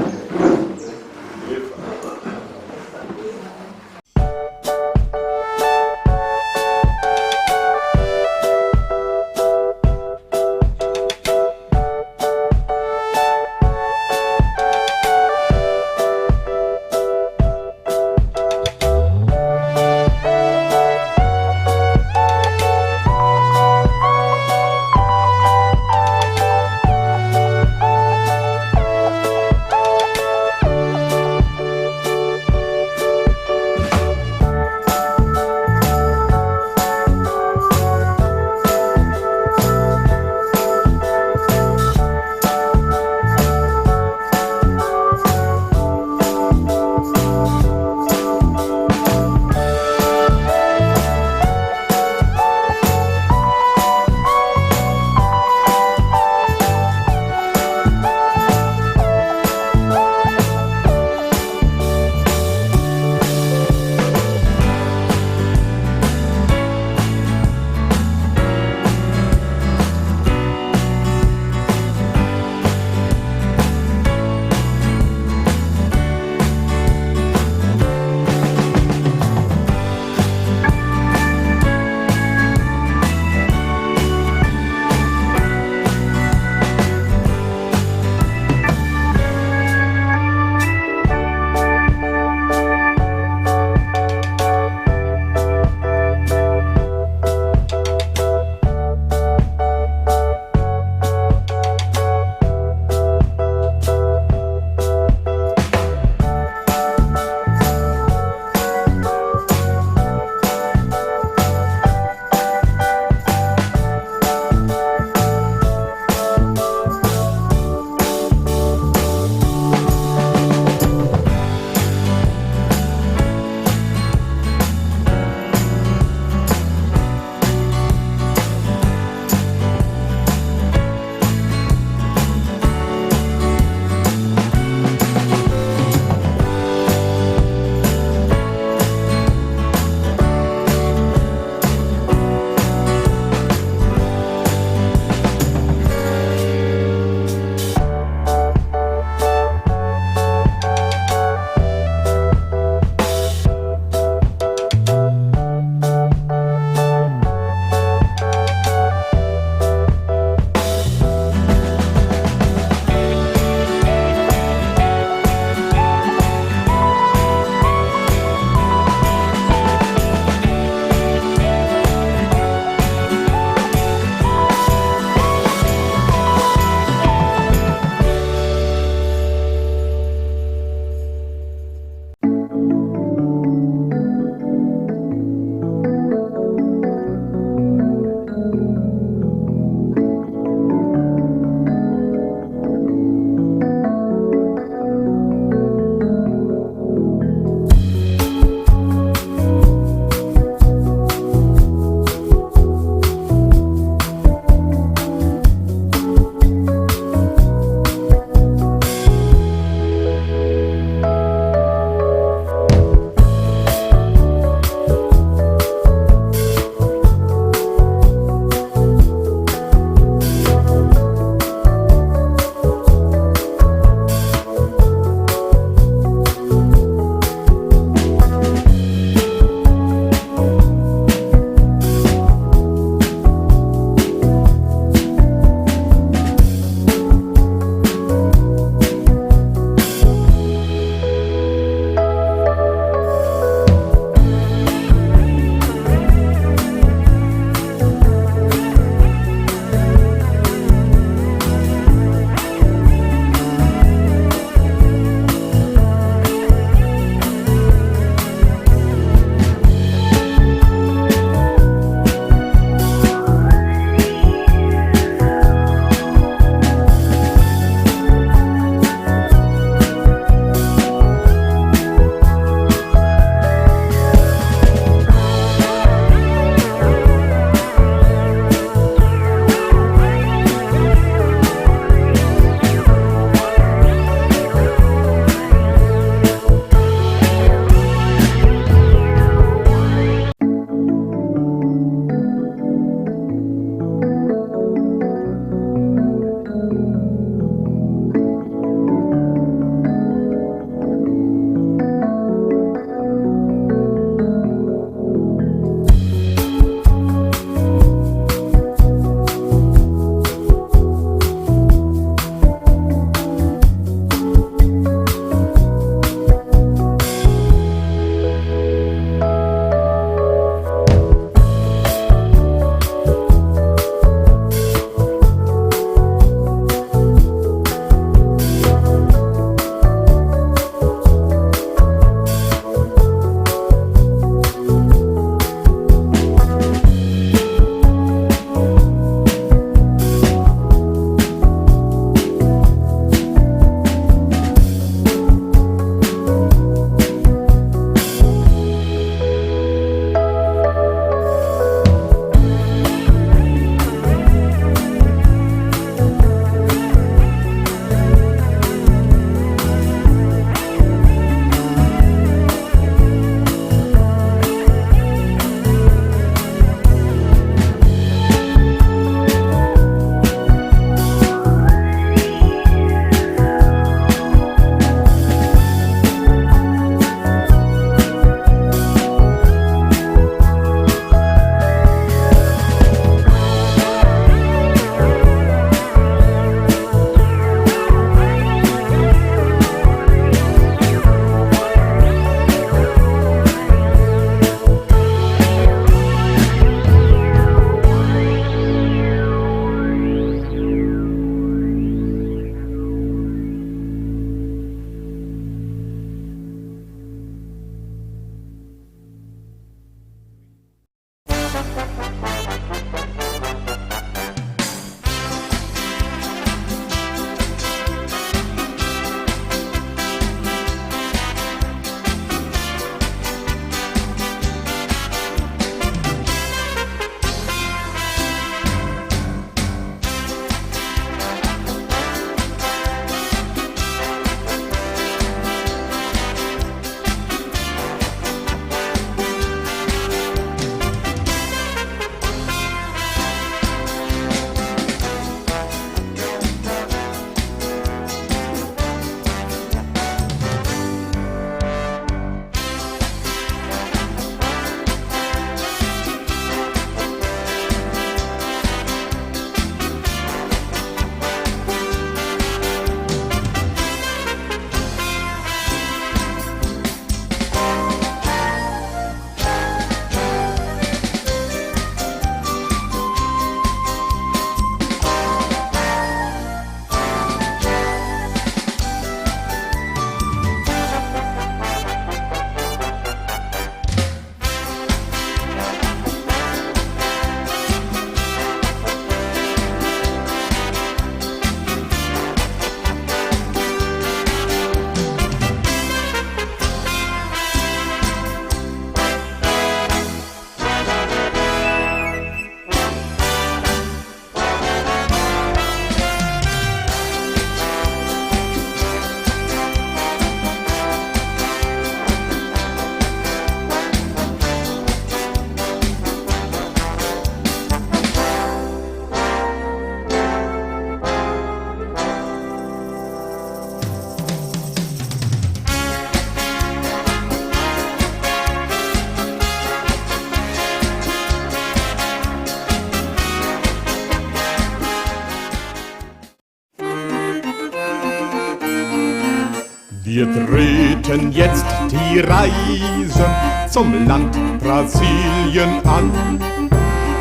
Wir treten jetzt die Reise zum Land Brasilien an.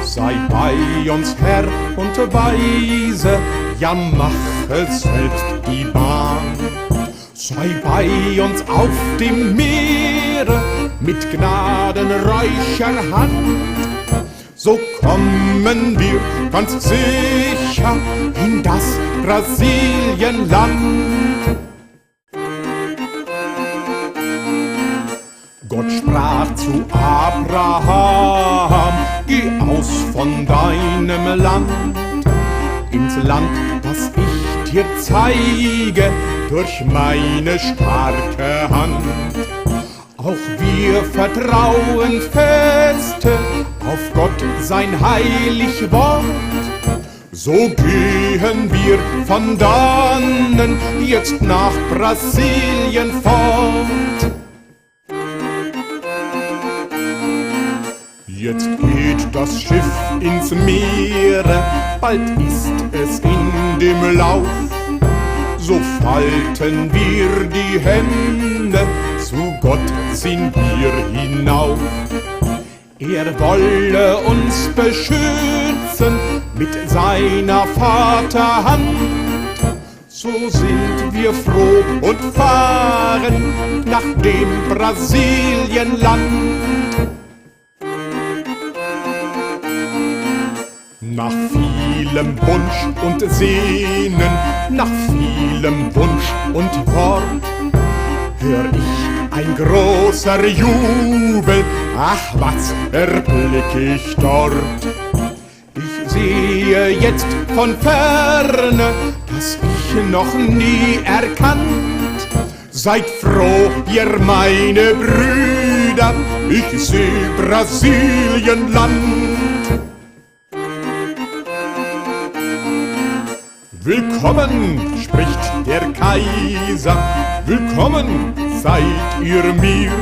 Sei bei uns Herr und Weise, ja mache selbst die Bahn. Sei bei uns auf dem Meere mit gnadenreicher Hand. So kommen wir ganz sicher in das Brasilienland. Gott sprach zu Abraham, geh aus von deinem Land, ins Land, das ich dir zeige, durch meine starke Hand. Auch wir vertrauen feste auf Gott sein heilig Wort. So gehen wir von dannen jetzt nach Brasilien fort. Jetzt geht das Schiff ins Meere, bald ist es in dem Lauf. So falten wir die Hände, zu Gott sind wir hinauf. Er wolle uns beschützen mit seiner Vaterhand. So sind wir froh und fahren nach dem Brasilienland. Nach vielem Wunsch und Sehnen, nach vielem Wunsch und Wort, hör ich ein großer Jubel, ach was erblick ich dort. Ich sehe jetzt von ferne, das ich noch nie erkannt. Seid froh, ihr meine Brüder, ich seh Brasilienland. Willkommen, spricht der Kaiser, willkommen seid ihr mir.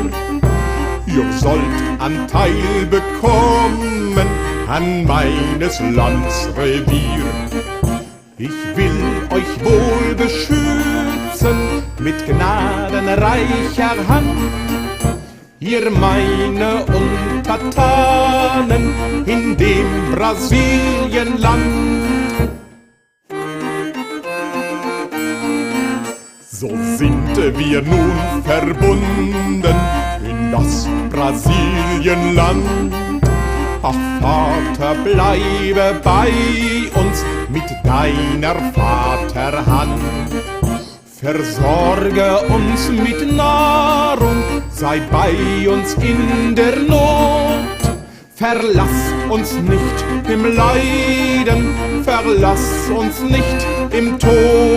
Ihr sollt Anteil bekommen an meines Lands Revier. Ich will euch wohl beschützen mit gnadenreicher Hand. Ihr meine Untertanen in dem Brasilienland. So sind wir nun verbunden in das Brasilienland. Ach Vater, bleibe bei uns mit deiner Vaterhand. Versorge uns mit Nahrung, sei bei uns in der Not. Verlass uns nicht im Leiden, verlass uns nicht im Tod.